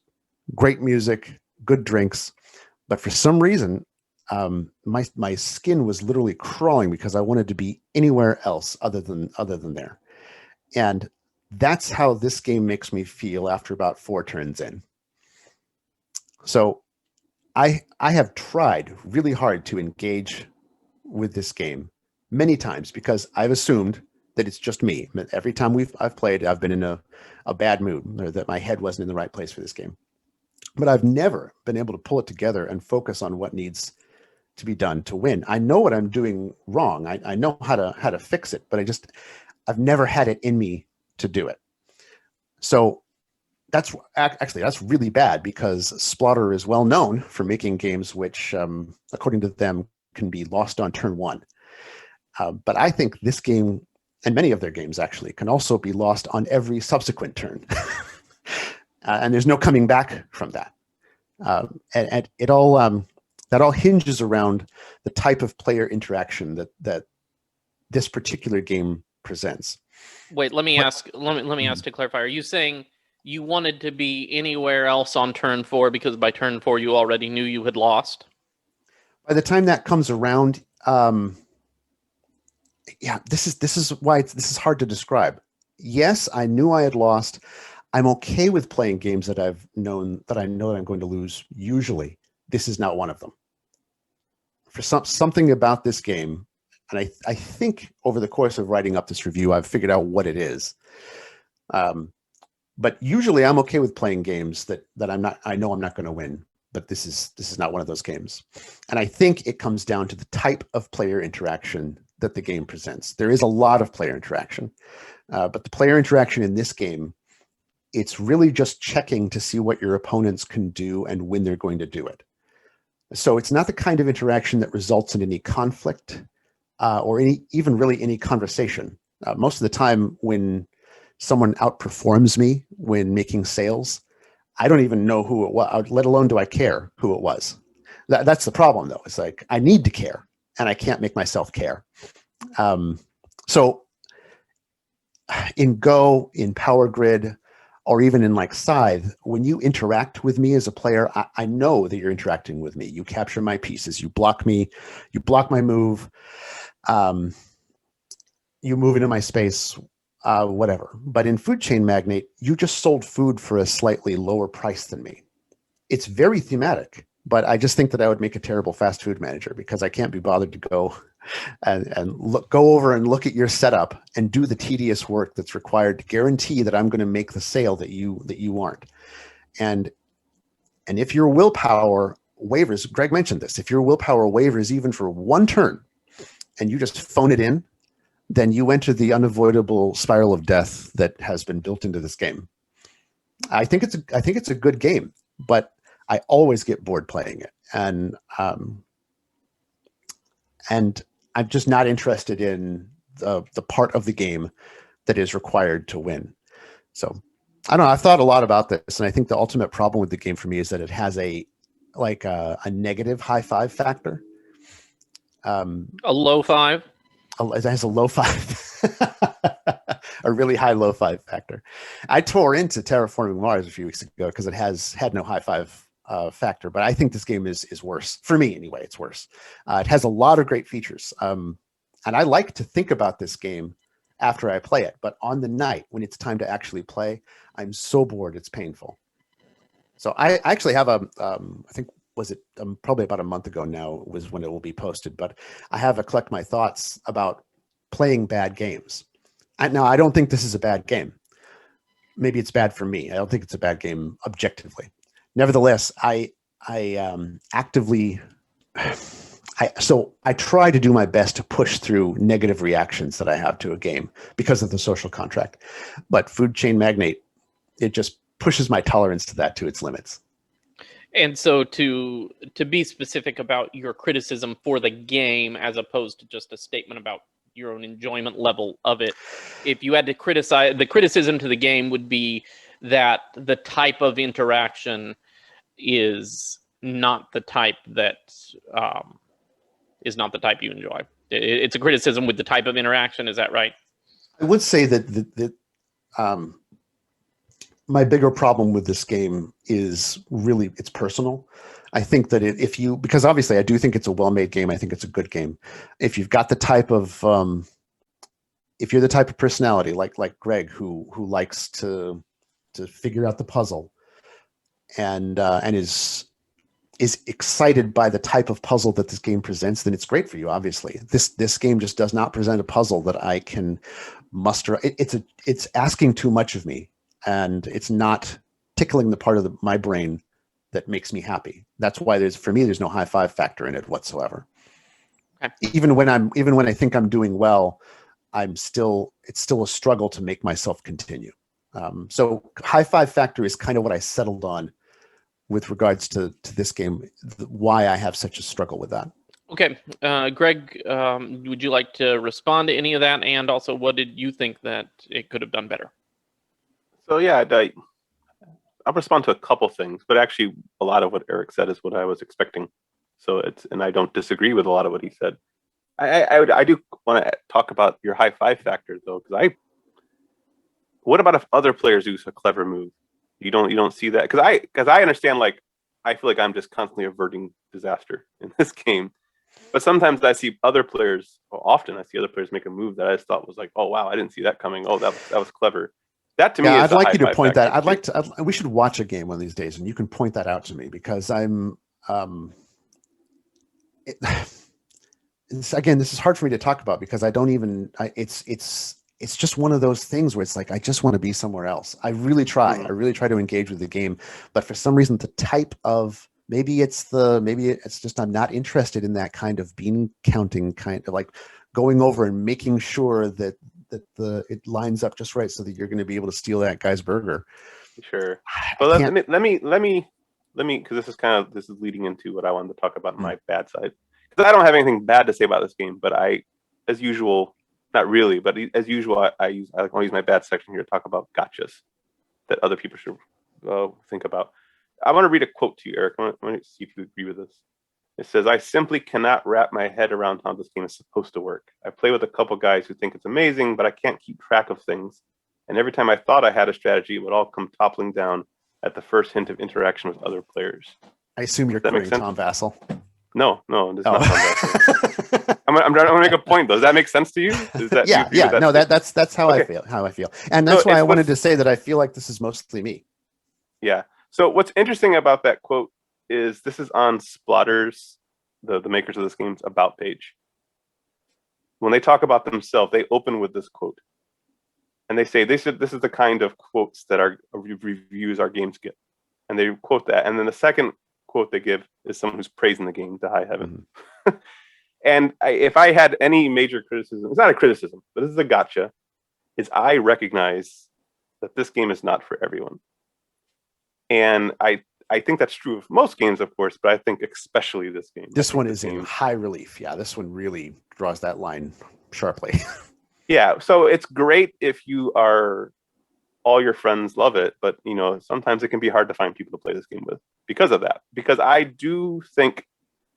great music, good drinks, but for some reason, my skin was literally crawling because I wanted to be anywhere else other than there, and that's how this game makes me feel after about 4 turns in. So I have tried really hard to engage with this game many times because I've assumed that it's just me. Every time I've played, I've been in a bad mood, or that my head wasn't in the right place for this game. But I've never been able to pull it together and focus on what needs to be done to win. I know what I'm doing wrong. I know how to fix it, but I've never had it in me to do it. So that's really bad, because Splotter is well known for making games which, according to them, can be lost on turn 1. But I think this game, and many of their games actually, can also be lost on every subsequent turn. And there's no coming back from that. And it all that all hinges around the type of player interaction that this particular game presents. Wait, let me ask to clarify. Are you saying you wanted to be anywhere else on turn 4 because by turn 4 you already knew you had lost? By the time that comes around, this is why this is hard to describe. Yes, I knew I had lost. I'm okay with playing games that I know that I'm going to lose. Usually, this is not one of them. For something about this game, and I think over the course of writing up this review, I've figured out what it is. But usually I'm okay with playing games that I know I'm not going to win, but this is not one of those games. And I think it comes down to the type of player interaction that the game presents. There is a lot of player interaction, but the player interaction in this game, it's really just checking to see what your opponents can do and when they're going to do it. So it's not the kind of interaction that results in any conflict or even really any conversation. Most of the time when someone outperforms me when making sales, I don't even know who it was, let alone do I care who it was. That's the problem, though. It's like I need to care, and I can't make myself care. So in Go, in Power Grid, or even in like Scythe, when you interact with me as a player, I know that you're interacting with me. You capture my pieces. You block me. You block my move. You move into my space. Whatever. But in Food Chain Magnate, you just sold food for a slightly lower price than me. It's very thematic, but I just think that I would make a terrible fast food manager because I can't be bothered to go go over and look at your setup and do the tedious work that's required to guarantee that I'm going to make the sale that you aren't. And if your willpower wavers, Greg mentioned this, if your willpower wavers even for one turn and you just phone it in, then you enter the unavoidable spiral of death that has been built into this game. I think it's a good game, but I always get bored playing it, and I'm just not interested in the part of the game that is required to win. So I don't know. I've thought a lot about this, and I think the ultimate problem with the game for me is that it has a negative high five factor. A low five. It has a low five, a really high low five factor. I tore into Terraforming Mars a few weeks ago because it had no high five factor, but I think this game is worse. For me, anyway, it's worse. It has a lot of great features. And I like to think about this game after I play it, but on the night when it's time to actually play, I'm so bored, it's painful. So I actually have I think, was it probably about a month ago now was when it will be posted, but I have a collect my thoughts about playing bad games. Now, I don't think this is a bad game. Maybe it's bad for me. I don't think it's a bad game objectively. Nevertheless, I actively, I try to do my best to push through negative reactions that I have to a game because of the social contract. But Food Chain Magnate, it just pushes my tolerance to that to its limits. And so to be specific about your criticism for the game as opposed to just a statement about your own enjoyment level of it, if you had to criticize, the criticism to the game would be that the type of interaction is not the type that is not the type you enjoy. It's a criticism with the type of interaction. Is that right? I would say that my bigger problem with this game is really it's personal. I think that because obviously I do think it's a well-made game. I think it's a good game. If you've got the type of, if you're the type of personality like Greg who likes to figure out the puzzle and is excited by the type of puzzle that this game presents, then it's great for you. Obviously, this game just does not present a puzzle that I can muster. It's asking too much of me. And it's not tickling the part of my brain that makes me happy. That's why there's no high five factor in it whatsoever. Okay. Even when I think I'm doing well, it's still a struggle to make myself continue. So high five factor is kind of what I settled on with regards to this game, why I have such a struggle with that. Okay. Greg, would you like to respond to any of that? And also, what did you think that it could have done better? So yeah, I'll respond to a couple things, but actually a lot of what Eric said is what I was expecting. So and I don't disagree with a lot of what he said. I do want to talk about your high five factor though, because what about if other players use a clever move? You don't see that? Because I understand, like, I feel like I'm just constantly averting disaster in this game. But sometimes I see other players, often I see other players make a move that I just thought was like, oh wow, I didn't see that coming. Oh, that was clever. That to me, I'd is like you to point that. We should watch a game one of these days, and you can point that out to me because again, this is hard for me to talk about because I don't even. It's it's just one of those things where it's like, I just want to be somewhere else. I really try. Mhm. I really try to engage with the game, but for some reason, the type of maybe it's just I'm not interested in that kind of bean counting, kind of like going over and making sure that it lines up just right so that you're going to be able to steal that guy's burger. Sure. I Well, can't- let me because this is leading into what I wanted to talk about Mm. my bad side. Because I don't have anything bad to say about this game, but as usual, not really, but as usual, I want to use my bad section here to talk about gotchas that other people should think about. I want to read a quote to you, Eric. I want to see if you agree with this. It says, "I simply cannot wrap my head around how this game is supposed to work. I play with a couple guys who think it's amazing, but I can't keep track of things. And every time I thought I had a strategy, it would all come toppling down at the first hint of interaction with other players." I assume you're Does that make quoting sense? Tom Vassell. No, this is not Tom Vassell. Oh. I'm trying to make a point, though. Does that make sense to you? Is that yeah. No, that's how I Okay. feel. And that's So why I it's wanted to say that I feel like this is mostly me. Yeah. So what's interesting about that quote is this is on Splotters, the makers of this game's about page. When they talk about themselves, they open with this quote. And they say, this is the kind of quotes that our reviews our games get. And they quote that. And then the second quote they give is someone who's praising the game to high heaven. Mm-hmm. And if I had any major criticism, it's not a criticism, but this is a gotcha, is I recognize that this game is not for everyone. And I think that's true of most games, of course, but I think especially this game. This one is in high relief. Yeah, this one really draws that line sharply. Yeah, so it's great if all your friends love it, but sometimes it can be hard to find people to play this game with because of that. Because I do think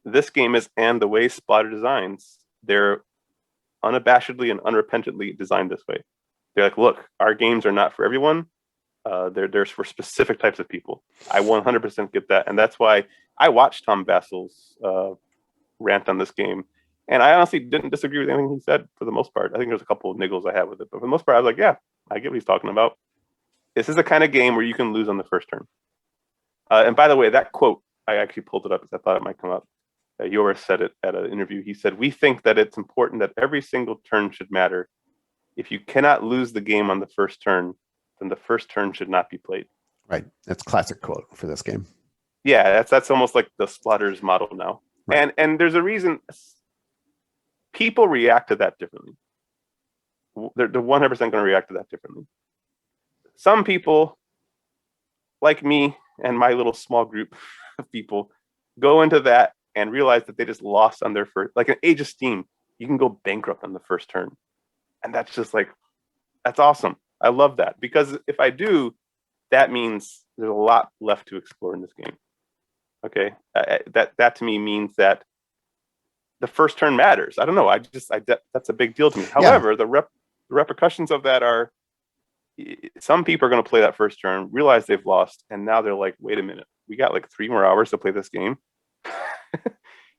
this game and the way Splotter designs, they're unabashedly and unrepentantly designed this way. They're like, look, our games are not for everyone. They're for specific types of people. I 100% get that, and that's why I watched Tom Vassell's rant on this game, and I honestly didn't disagree with anything he said for the most part. I think there's a couple of niggles I had with it, but for the most part, I was like, yeah, I get what he's talking about. This is the kind of game where you can lose on the first turn. And by the way, that quote, I actually pulled it up because I thought it might come up. Yoris said it at an interview. He said, "We think that it's important that every single turn should matter. If you cannot lose the game on the first turn, then the first turn should not be played." Right. That's a classic quote for this game. Yeah, that's almost like the Splotters model now. Right. And there's a reason people react to that differently. They're 100% going to react to that differently. Some people, like me and my little small group of people, go into that and realize that they just lost on their first, like an Age of Steam, you can go bankrupt on the first turn. And that's just like, that's awesome. I love that, because if I do, that means there's a lot left to explore in this game. Okay, that to me means that the first turn matters. I don't know. That's a big deal to me. However, the repercussions of that are, some people are going to play that first turn, realize they've lost, and now they're like, wait a minute, we got like 3 more hours to play this game.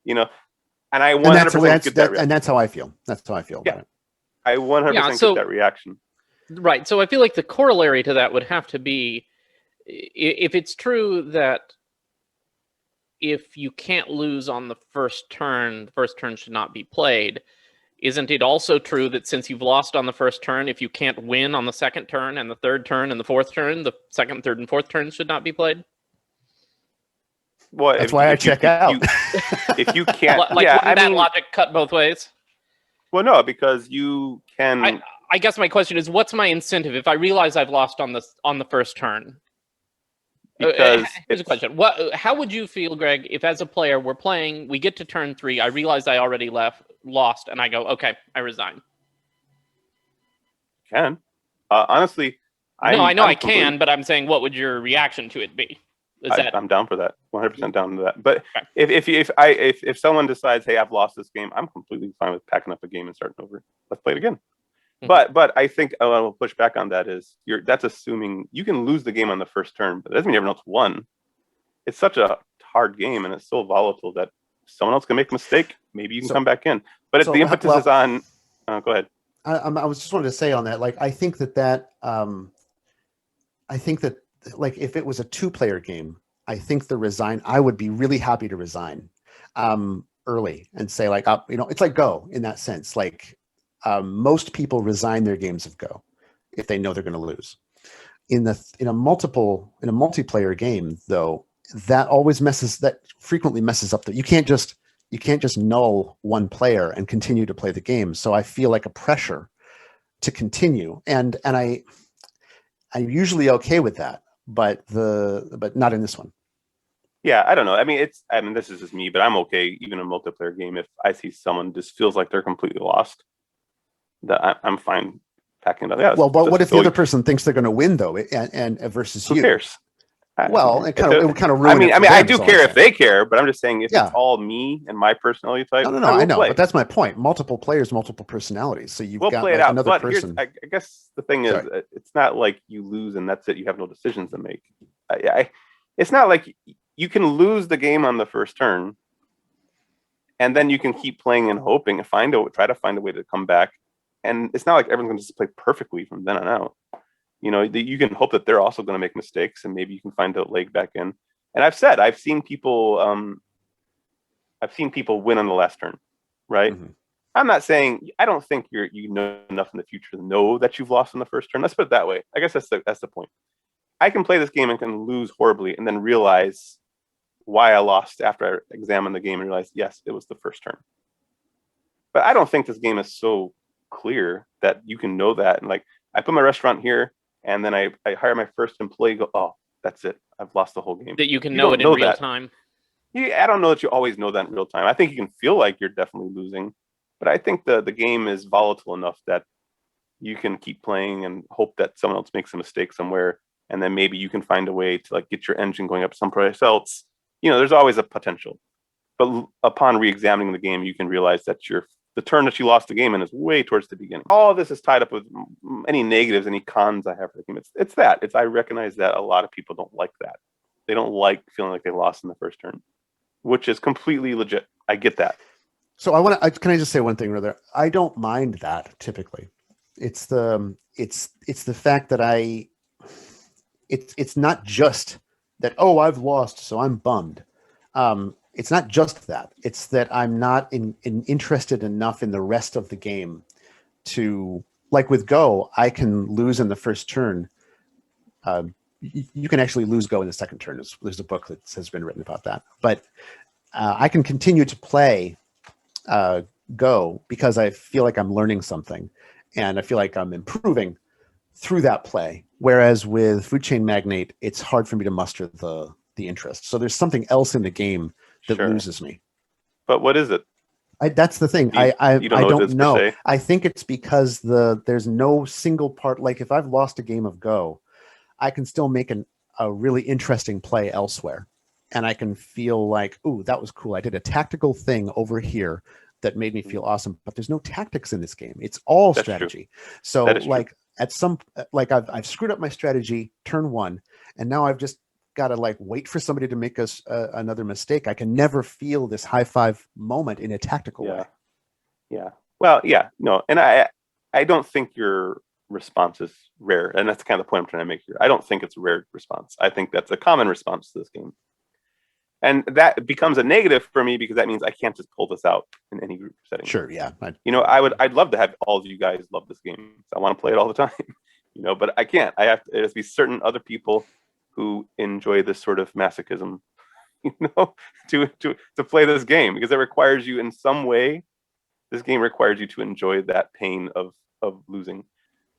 And I 100% get that reaction. And that's how I feel. That's how I feel about it. I 100% get that reaction. Right. So I feel like the corollary to that would have to be, if it's true that if you can't lose on the first turn should not be played, isn't it also true that since you've lost on the first turn, if you can't win on the second turn and the third turn and the fourth turn, the second, third, and fourth turns should not be played? Well, that's why I check out. If you can't, wouldn't that logic cut both ways? Well, no, because you can. I guess my question is, what's my incentive if I realize I've lost on the first turn? Because here's a question: how would you feel, Greg, if as a player we're playing, we get to turn 3, I realize I already lost, and I go, okay, I resign? Can honestly, I know I can, but I'm saying, what would your reaction to it be? I'm down for that. 100% down to that. But okay. if someone decides, hey, I've lost this game, I'm completely fine with packing up a game and starting over. Let's play it again. Mm-hmm. But I think I will push back on that is that's assuming you can lose the game on the first turn, but that doesn't mean everyone else won. It's such a hard game and it's so volatile that someone else can make a mistake. Maybe you can come back in. But if the impetus is on, go ahead. I was just wanted to say on that, like, I think that like if it was a 2-player game, I think I would be really happy to resign early and say, like, it's like Go in that sense. Like, most people resign their games of Go if they know they're going to lose. In a multiplayer game, though, that frequently messes up you can't just null one player and continue to play the game. So I feel like a pressure to continue, and I'm usually okay with that, but not in this one. Yeah, I don't know. I mean, this is just me, but I'm okay even in a multiplayer game if I see someone just feels like they're completely lost. That I'm fine packing it up. Yeah, well, but what if the other person thinks they're going to win though, and versus you? Who cares? Well, it kind of ruins. I mean, I do care if they care, but I'm just saying if it's all me and my personality type. No, I know, but that's my point. Multiple players, multiple personalities. So you've got play it out. another but person. I guess the thing is, it's not like you lose and that's it. You have no decisions to make. It's not like you can lose the game on the first turn, and then you can keep playing and hoping and try to find a way to come back. And it's not like everyone's going to just play perfectly from then on out. You know, you can hope that they're also going to make mistakes, and maybe you can find a leg back in. And I've seen people win on the last turn, right? Mm-hmm. I'm not saying I don't think you know enough in the future to know that you've lost in the first turn. Let's put it that way. I guess that's the point. I can play this game and can lose horribly, and then realize why I lost after I examined the game and realized, yes, it was the first turn. But I don't think this game is so clear that you can know that. And like, I put my restaurant here, and then I hire my first employee. Go, oh, that's it. I've lost the whole game. That you can know it in real time. Yeah, I don't know that you always know that in real time. I think you can feel like you're definitely losing, but I think the game is volatile enough that you can keep playing and hope that someone else makes a mistake somewhere, and then maybe you can find a way to like get your engine going up someplace else. You know, there's always a potential. But upon re-examining the game, you can realize that the turn that you lost the game in is way towards the beginning. All of this is tied up with any negatives, any cons I have for the game. It's I recognize that a lot of people don't like that. They don't like feeling like they lost in the first turn, which is completely legit. I get that. So can I just say one thing, rather? I don't mind that typically. It's the fact that it's not just that, oh, I've lost, so I'm bummed. It's not just that. It's that I'm not interested enough in the rest of the game to, like with Go, I can lose in the first turn. You can actually lose Go in the second turn. There's a book that has been written about that. But I can continue to play Go because I feel like I'm learning something, and I feel like I'm improving through that play. Whereas with Food Chain Magnate, it's hard for me to muster the interest. So there's something else in the game that loses me. But what is it? That's the thing. I don't know. I think it's because there's no single part. Like if I've lost a game of Go, I can still make a really interesting play elsewhere. And I can feel like, ooh, that was cool. I did a tactical thing over here that made me feel awesome. But there's no tactics in this game. It's all strategy. True. So like I've screwed up my strategy turn one, and now I've just got to like wait for somebody to make us another mistake. I can never feel this high five moment in a tactical way. Yeah. Well, yeah, no. And I don't think your response is rare. And that's kind of the point I'm trying to make here. I don't think it's a rare response. I think that's a common response to this game. And that becomes a negative for me because that means I can't just pull this out in any group setting. Sure, yeah. I'd love to have all of you guys love this game. I want to play it all the time, but I can't. It has to be certain other people who enjoy this sort of masochism, to play this game, because it requires you in some way. This game requires you to enjoy that pain of losing.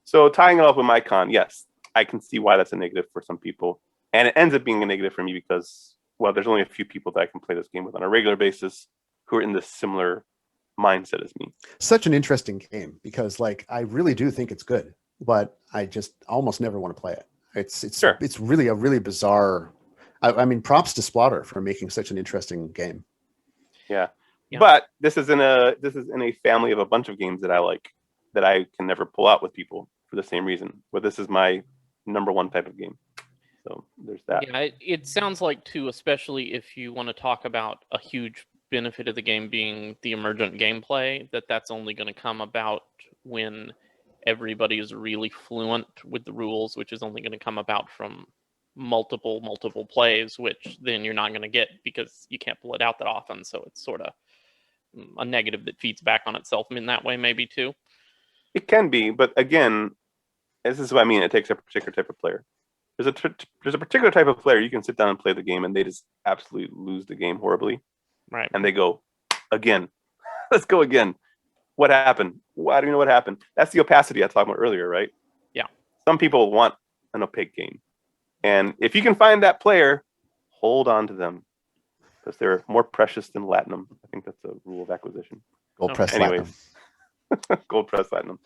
So tying it up with my con, yes, I can see why that's a negative for some people, and it ends up being a negative for me because, well, there's only a few people that I can play this game with on a regular basis who are in this similar mindset as me. Such an interesting game because, like, I really do think it's good, but I just almost never want to play it. It's really a really bizarre. I mean, props to Splotter for making such an interesting game. Yeah. But this is in a family of a bunch of games that I like that I can never pull out with people for the same reason. But this is my number one type of game. So there's that. Yeah, it sounds like too, especially if you want to talk about a huge benefit of the game being the emergent gameplay, that's only going to come about when everybody is really fluent with the rules, which is only going to come about from multiple plays, which then you're not going to get because you can't pull it out that often. So it's sort of a negative that feeds back on itself in that way, maybe too. It can be, but again, this is what I mean. It takes a particular type of player. There's a particular type of player you can sit down and play the game, and they just absolutely lose the game horribly. Right. And they go, again, let's go again. What happened? I don't even know what happened. That's the opacity I talked about earlier, right? Yeah. Some people want an opaque game. And if you can find that player, hold on to them because they're more precious than Latinum. I think that's a rule of acquisition. Gold press Anyways. Platinum. Gold press Latinum.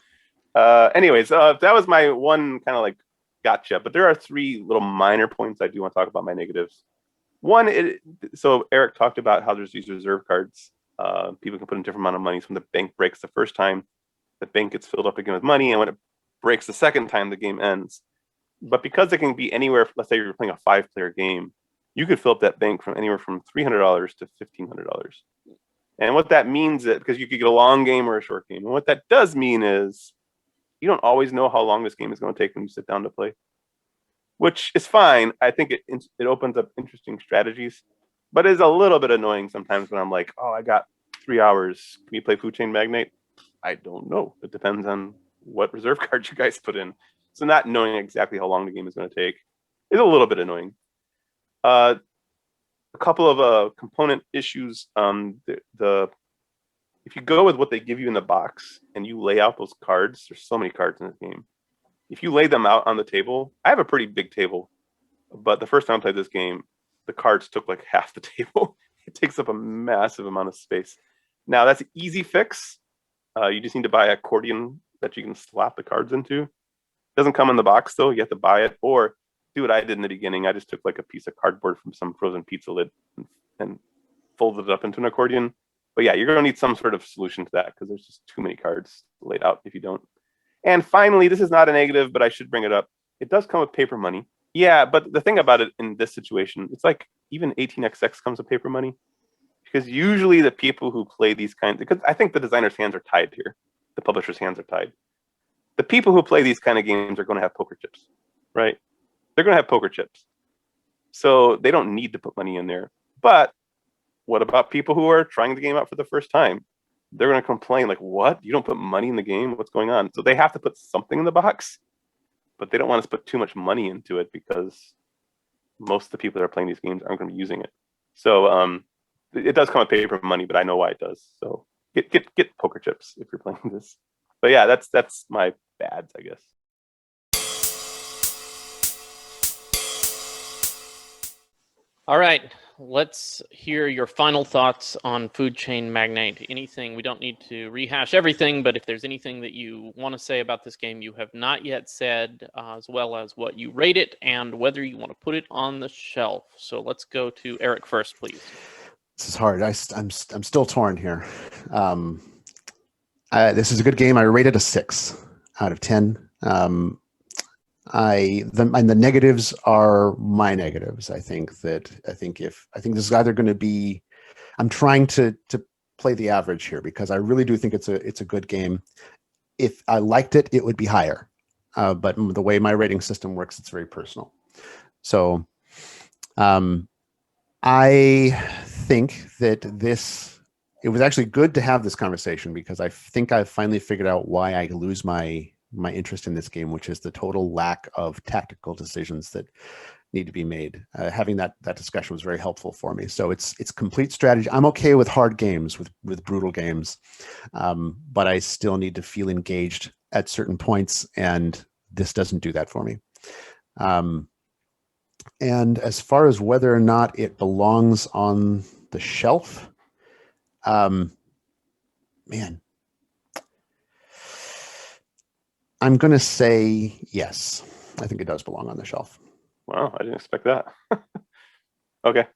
That was my one kind of like gotcha. But there are three little minor points I do want to talk about my negatives. One, so Eric talked about how there's these reserve cards. People can put in different amount of money. So when the bank breaks the first time, the bank gets filled up again with money. And when it breaks the second time, the game ends. But because it can be anywhere, let's say you're playing a 5-player game, you could fill up that bank from anywhere from $300 to $1,500. And what that means is, because you could get a long game or a short game. And what that does mean is you don't always know how long this game is going to take when you sit down to play, which is fine. I think it opens up interesting strategies, but it's a little bit annoying sometimes when I'm like, oh, I got 3 hours. Can you play Food Chain Magnate? I don't know. It depends on what reserve cards you guys put in. So not knowing exactly how long the game is going to take is a little bit annoying. A couple of component issues. If you go with what they give you in the box and you lay out those cards, there's so many cards in this game. If you lay them out on the table, I have a pretty big table, but the first time I played this game, the cards took like half the table. It takes up a massive amount of space. Now that's an easy fix. You just need to buy an accordion that you can slap the cards into. It doesn't come in the box though. You have to buy it, or do what I did in the beginning. I just took like a piece of cardboard from some frozen pizza lid and folded it up into an accordion. But yeah, you're going to need some sort of solution to that because there's just too many cards laid out if you don't. And finally, this is not a negative, but I should bring it up. It does come with paper money. Yeah, but the thing about it in this situation, it's like even 18xx comes with paper money. Because usually the people who play these kinds, because I think the designer's hands are tied here. The publisher's hands are tied. The people who play these kind of games are going to have poker chips, right? They're going to have poker chips. So they don't need to put money in there. But what about people who are trying the game out for the first time? They're going to complain like, what? You don't put money in the game? What's going on? So they have to put something in the box, but they don't want us to put too much money into it because most of the people that are playing these games aren't going to be using it. So it does come with paper money, but I know why it does. So get poker chips if you're playing this. But yeah, that's my bads, I guess. All right, let's hear your final thoughts on Food Chain Magnate. Anything, we don't need to rehash everything, but if there's anything that you want to say about this game you have not yet said, as well as what you rate it and whether you want to put it on the shelf. So let's go to Eric first, please. This is hard. I'm still torn here. This is a good game. I rated a 6 out of 10. And the negatives are my negatives. I think this is either going to be, I'm trying to play the average here because I really do think it's a good game. If I liked it, it would be higher. But the way my rating system works, it's very personal. So I think that it was actually good to have this conversation because I think I've finally figured out why I lose my interest in this game, which is the total lack of tactical decisions that need to be made. Having that discussion was very helpful for me. So it's complete strategy. I'm okay with hard games, with brutal games, but I still need to feel engaged at certain points, and this doesn't do that for me. And as far as whether or not it belongs on the shelf, man, I'm going to say yes. I think it does belong on the shelf. Wow, I didn't expect that. Okay.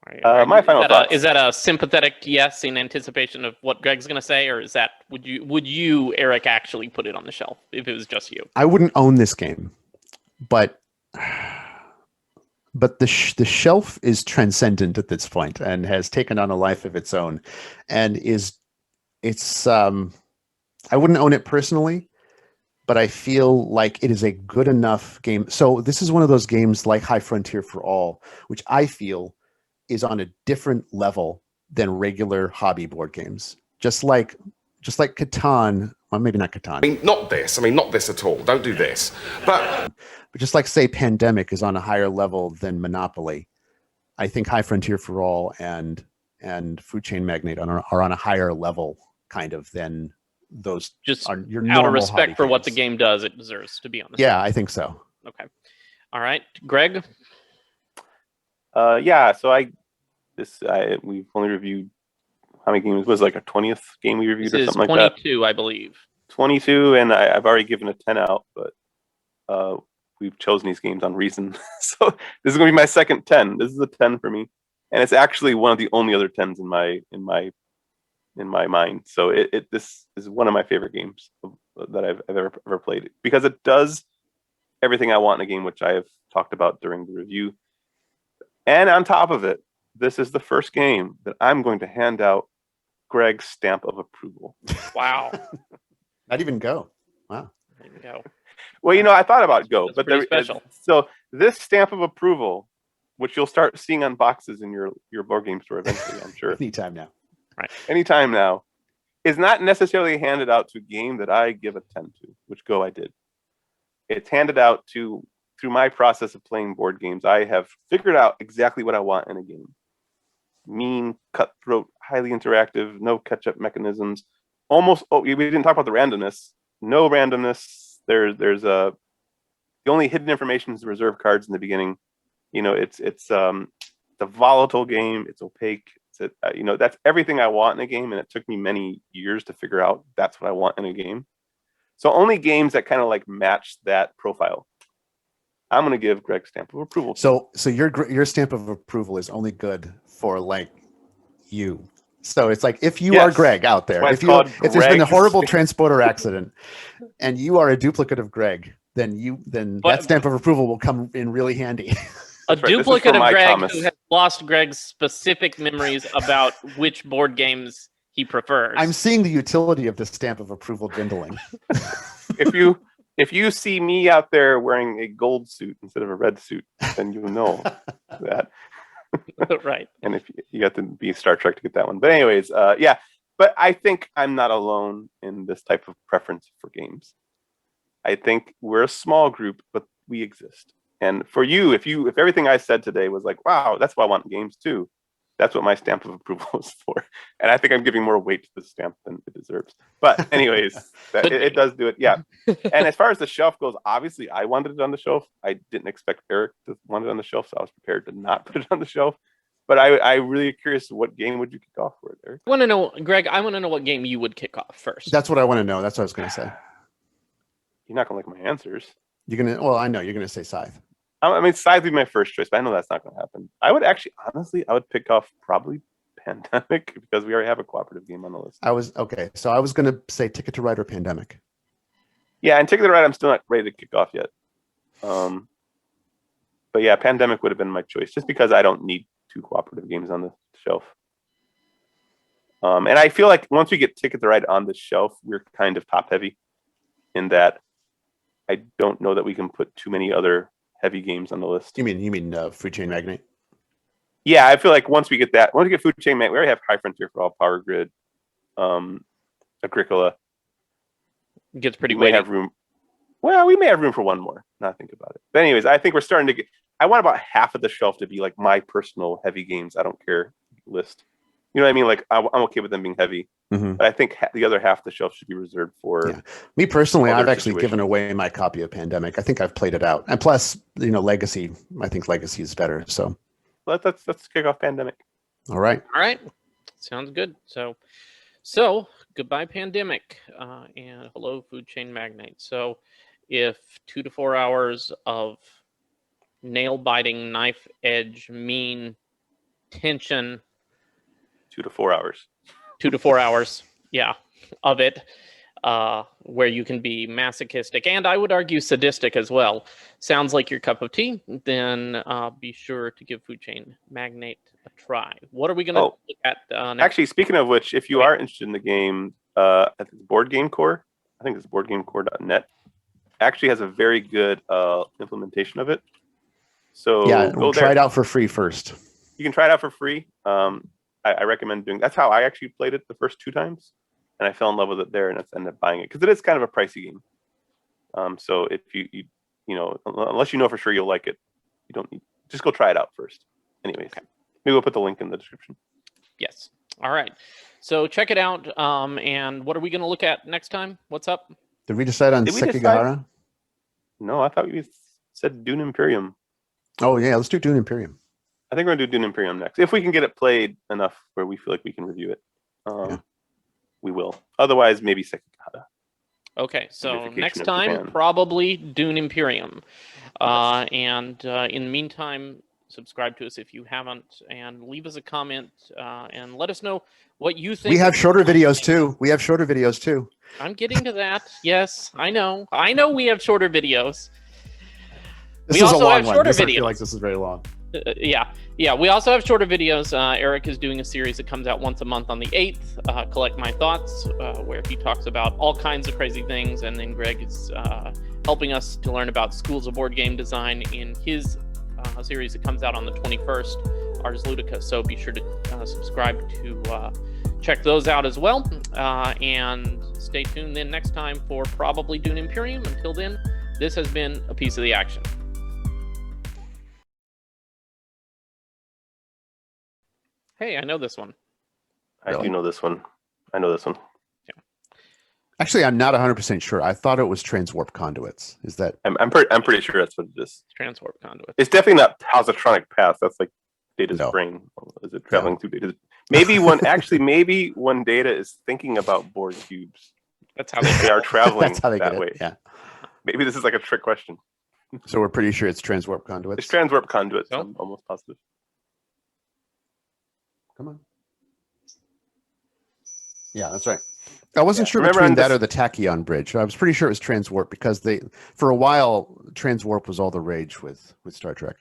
Right. My final thoughts. Is that a sympathetic yes in anticipation of what Greg's going to say, or is that would you, Eric, actually put it on the shelf if it was just you? I wouldn't own this game, but the shelf is transcendent at this point and has taken on a life of its own, and I wouldn't own it personally, but I feel like it is a good enough game. So this is one of those games like High Frontier for All, which I feel is on a different level than regular hobby board games. Just like Catan Well, maybe not I Catan. mean, not this. I mean, not this at all. Don't do this. But Just like say Pandemic is on a higher level than Monopoly, I think High Frontier for All and Food Chain Magnate are on a higher level kind of than those. Just are your out of normal respect hobby for what the games. game does, it deserves to be on the Yeah, I think so. Okay. All right. Greg? Yeah, so we've only reviewed how many games? Was it like a 20th game we reviewed This or is something like that? 22, I believe. 22, and I've already given a 10 out, but we've chosen these games on reason. So this is going to be my second 10. This is a 10 for me, and it's actually one of the only other 10s in my mind. So this is one of my favorite games that I've ever played, because it does everything I want in a game, which I have talked about during the review. And on top of it, this is the first game that I'm going to hand out Greg's stamp of approval. Wow. Not even Go. Wow. There you go. Well, I thought about Go, That's but pretty special. So this stamp of approval, which you'll start seeing on boxes in your board game store eventually, I'm sure. Anytime now. Anytime now, is not necessarily handed out to a game that I give a 10 to, which Go I did. It's handed out through my process of playing board games. I have figured out exactly what I want in a game. Mean, cutthroat, highly interactive, no catch-up mechanisms. We didn't talk about the randomness. No randomness. There's the only hidden information is the reserve cards in the beginning. It's a volatile game. It's opaque. That's everything I want in a game, and it took me many years to figure out that's what I want in a game. So only games that kind of like match that profile, I'm going to give Greg stamp of approval. So your stamp of approval is only good for like you. So it's like if you are Greg out there, if there's been a horrible transporter accident and you are a duplicate of Greg, then that stamp of approval will come in really handy. A That's right. duplicate of Greg Thomas. who has lost Greg's specific memories about which board games he prefers. I'm seeing the utility of the stamp of approval dwindling. If you see me out there wearing a gold suit instead of a red suit, then you know that. Right. And if you have to be Star Trek to get that one. But anyways, yeah. But I think I'm not alone in this type of preference for games. I think we're a small group, but we exist. And for you, if everything I said today was like, wow, that's what I want in games too, that's what my stamp of approval is for. And I think I'm giving more weight to the stamp than it deserves. But anyways, it does do it. Yeah. And as far as the shelf goes, obviously I wanted it on the shelf. I didn't expect Eric to want it on the shelf, so I was prepared to not put it on the shelf. But I really curious, what game would you kick off for it, Eric? I want to know, Greg, I want to know what game you would kick off first. That's what I want to know. That's what I was going to say. You're not going to like my answers. I know you're going to say Scythe. I mean, Scythe would be my first choice, but I know that's not going to happen. I would actually, honestly, pick off probably Pandemic, because we already have a cooperative game on the list. So I was going to say Ticket to Ride or Pandemic. Yeah, and Ticket to Ride, I'm still not ready to kick off yet. But yeah, Pandemic would have been my choice, just because I don't need 2 cooperative games on the shelf. And I feel like once we get Ticket to Ride on the shelf, we're kind of top heavy in that I don't know that we can put too many other heavy games on the list. You mean Food Chain Magnate? Yeah, I feel like once we get Food Chain Magnate, we already have High Frontier for All, Power Grid, Agricola. It gets pretty we may weighty. have room. Well, we may have room for one more. Now I think about it. But anyways, I think we're starting to get. I want about half of the shelf to be like my personal heavy games. I don't care list. You know what I mean? Like I'm okay with them being heavy, but I think the other half of the shelf should be reserved for. Yeah. Me personally, I've actually situations. given away my copy of Pandemic. I think I've played it out, and plus, Legacy. I think Legacy is better. So Let's kick off Pandemic. all right. All right. Sounds good. So goodbye, Pandemic, and hello, Food Chain Magnate. So if 2 to 4 hours of nail-biting, knife-edge, mean tension... 2 to 4 hours. 2 to 4 hours, yeah, of it, where you can be masochistic and I would argue sadistic as well. Sounds like your cup of tea, then be sure to give Food Chain Magnate a try. What are we going to look at next? Actually, speaking of which, if you are interested in the game, I think it's Board Game Core. I think it's boardgamecore.net. Actually has a very good implementation of it. So Yeah, go try there. it out for free first. You can try it out for free. I recommend doing. That's how I actually played it the first 2 times. and I fell in love with it there, and I ended up buying it because it is kind of a pricey game. So if you know, unless you know for sure you'll like it, you don't need, just go try it out first. Anyways, Okay. Maybe we'll put the link in the description. Yes. All right. So check it out. And what are we going to look at next time? What's up? Did we decide on Did we decide? Sekigahara? No, I thought we said Dune Imperium. Oh yeah, let's do Dune Imperium. I think we're gonna do Dune Imperium next. If we can get it played enough where we feel like we can review it, we will. Otherwise, maybe Sekigahara. Okay, so Unification next of time, Japan. probably Dune Imperium. And in the meantime, subscribe to us if you haven't, and leave us a comment and let us know what you think. We have shorter videos too. We have shorter videos too. I'm getting to that. Yes, I know. I know we have shorter videos. This We is a also long have one. shorter I feel videos. like this is very long. Yeah. We also have shorter videos. Eric is doing a series that comes out once a month on the 8th, Collect My Thoughts, where he talks about all kinds of crazy things. And then Greg is helping us to learn about schools of board game design in his series that comes out on the 21st, Ars Ludica. So be sure to subscribe to check those out as well. And stay tuned then next time for probably Dune Imperium. Until then, this has been a piece of the action. Hey, I know this one. I Really? do know this one. I know this one. Actually, I'm not 100% sure. I thought it was transwarp conduits. Is that? I'm pretty sure that's what it is. Transwarp conduit. It's definitely not positronic path. That's like Data's No. brain. Is it traveling through Data's? Maybe when Data is thinking about board cubes, That's how they are traveling That's how they that get way. it. Yeah. Maybe this is like a trick question. So we're pretty sure it's transwarp conduits. It's transwarp conduits. So? I'm almost positive. Come on. Yeah, that's right. I wasn't sure Remember between on that this- or the tachyon bridge. I was pretty sure it was transwarp because for a while transwarp was all the rage with Star Trek.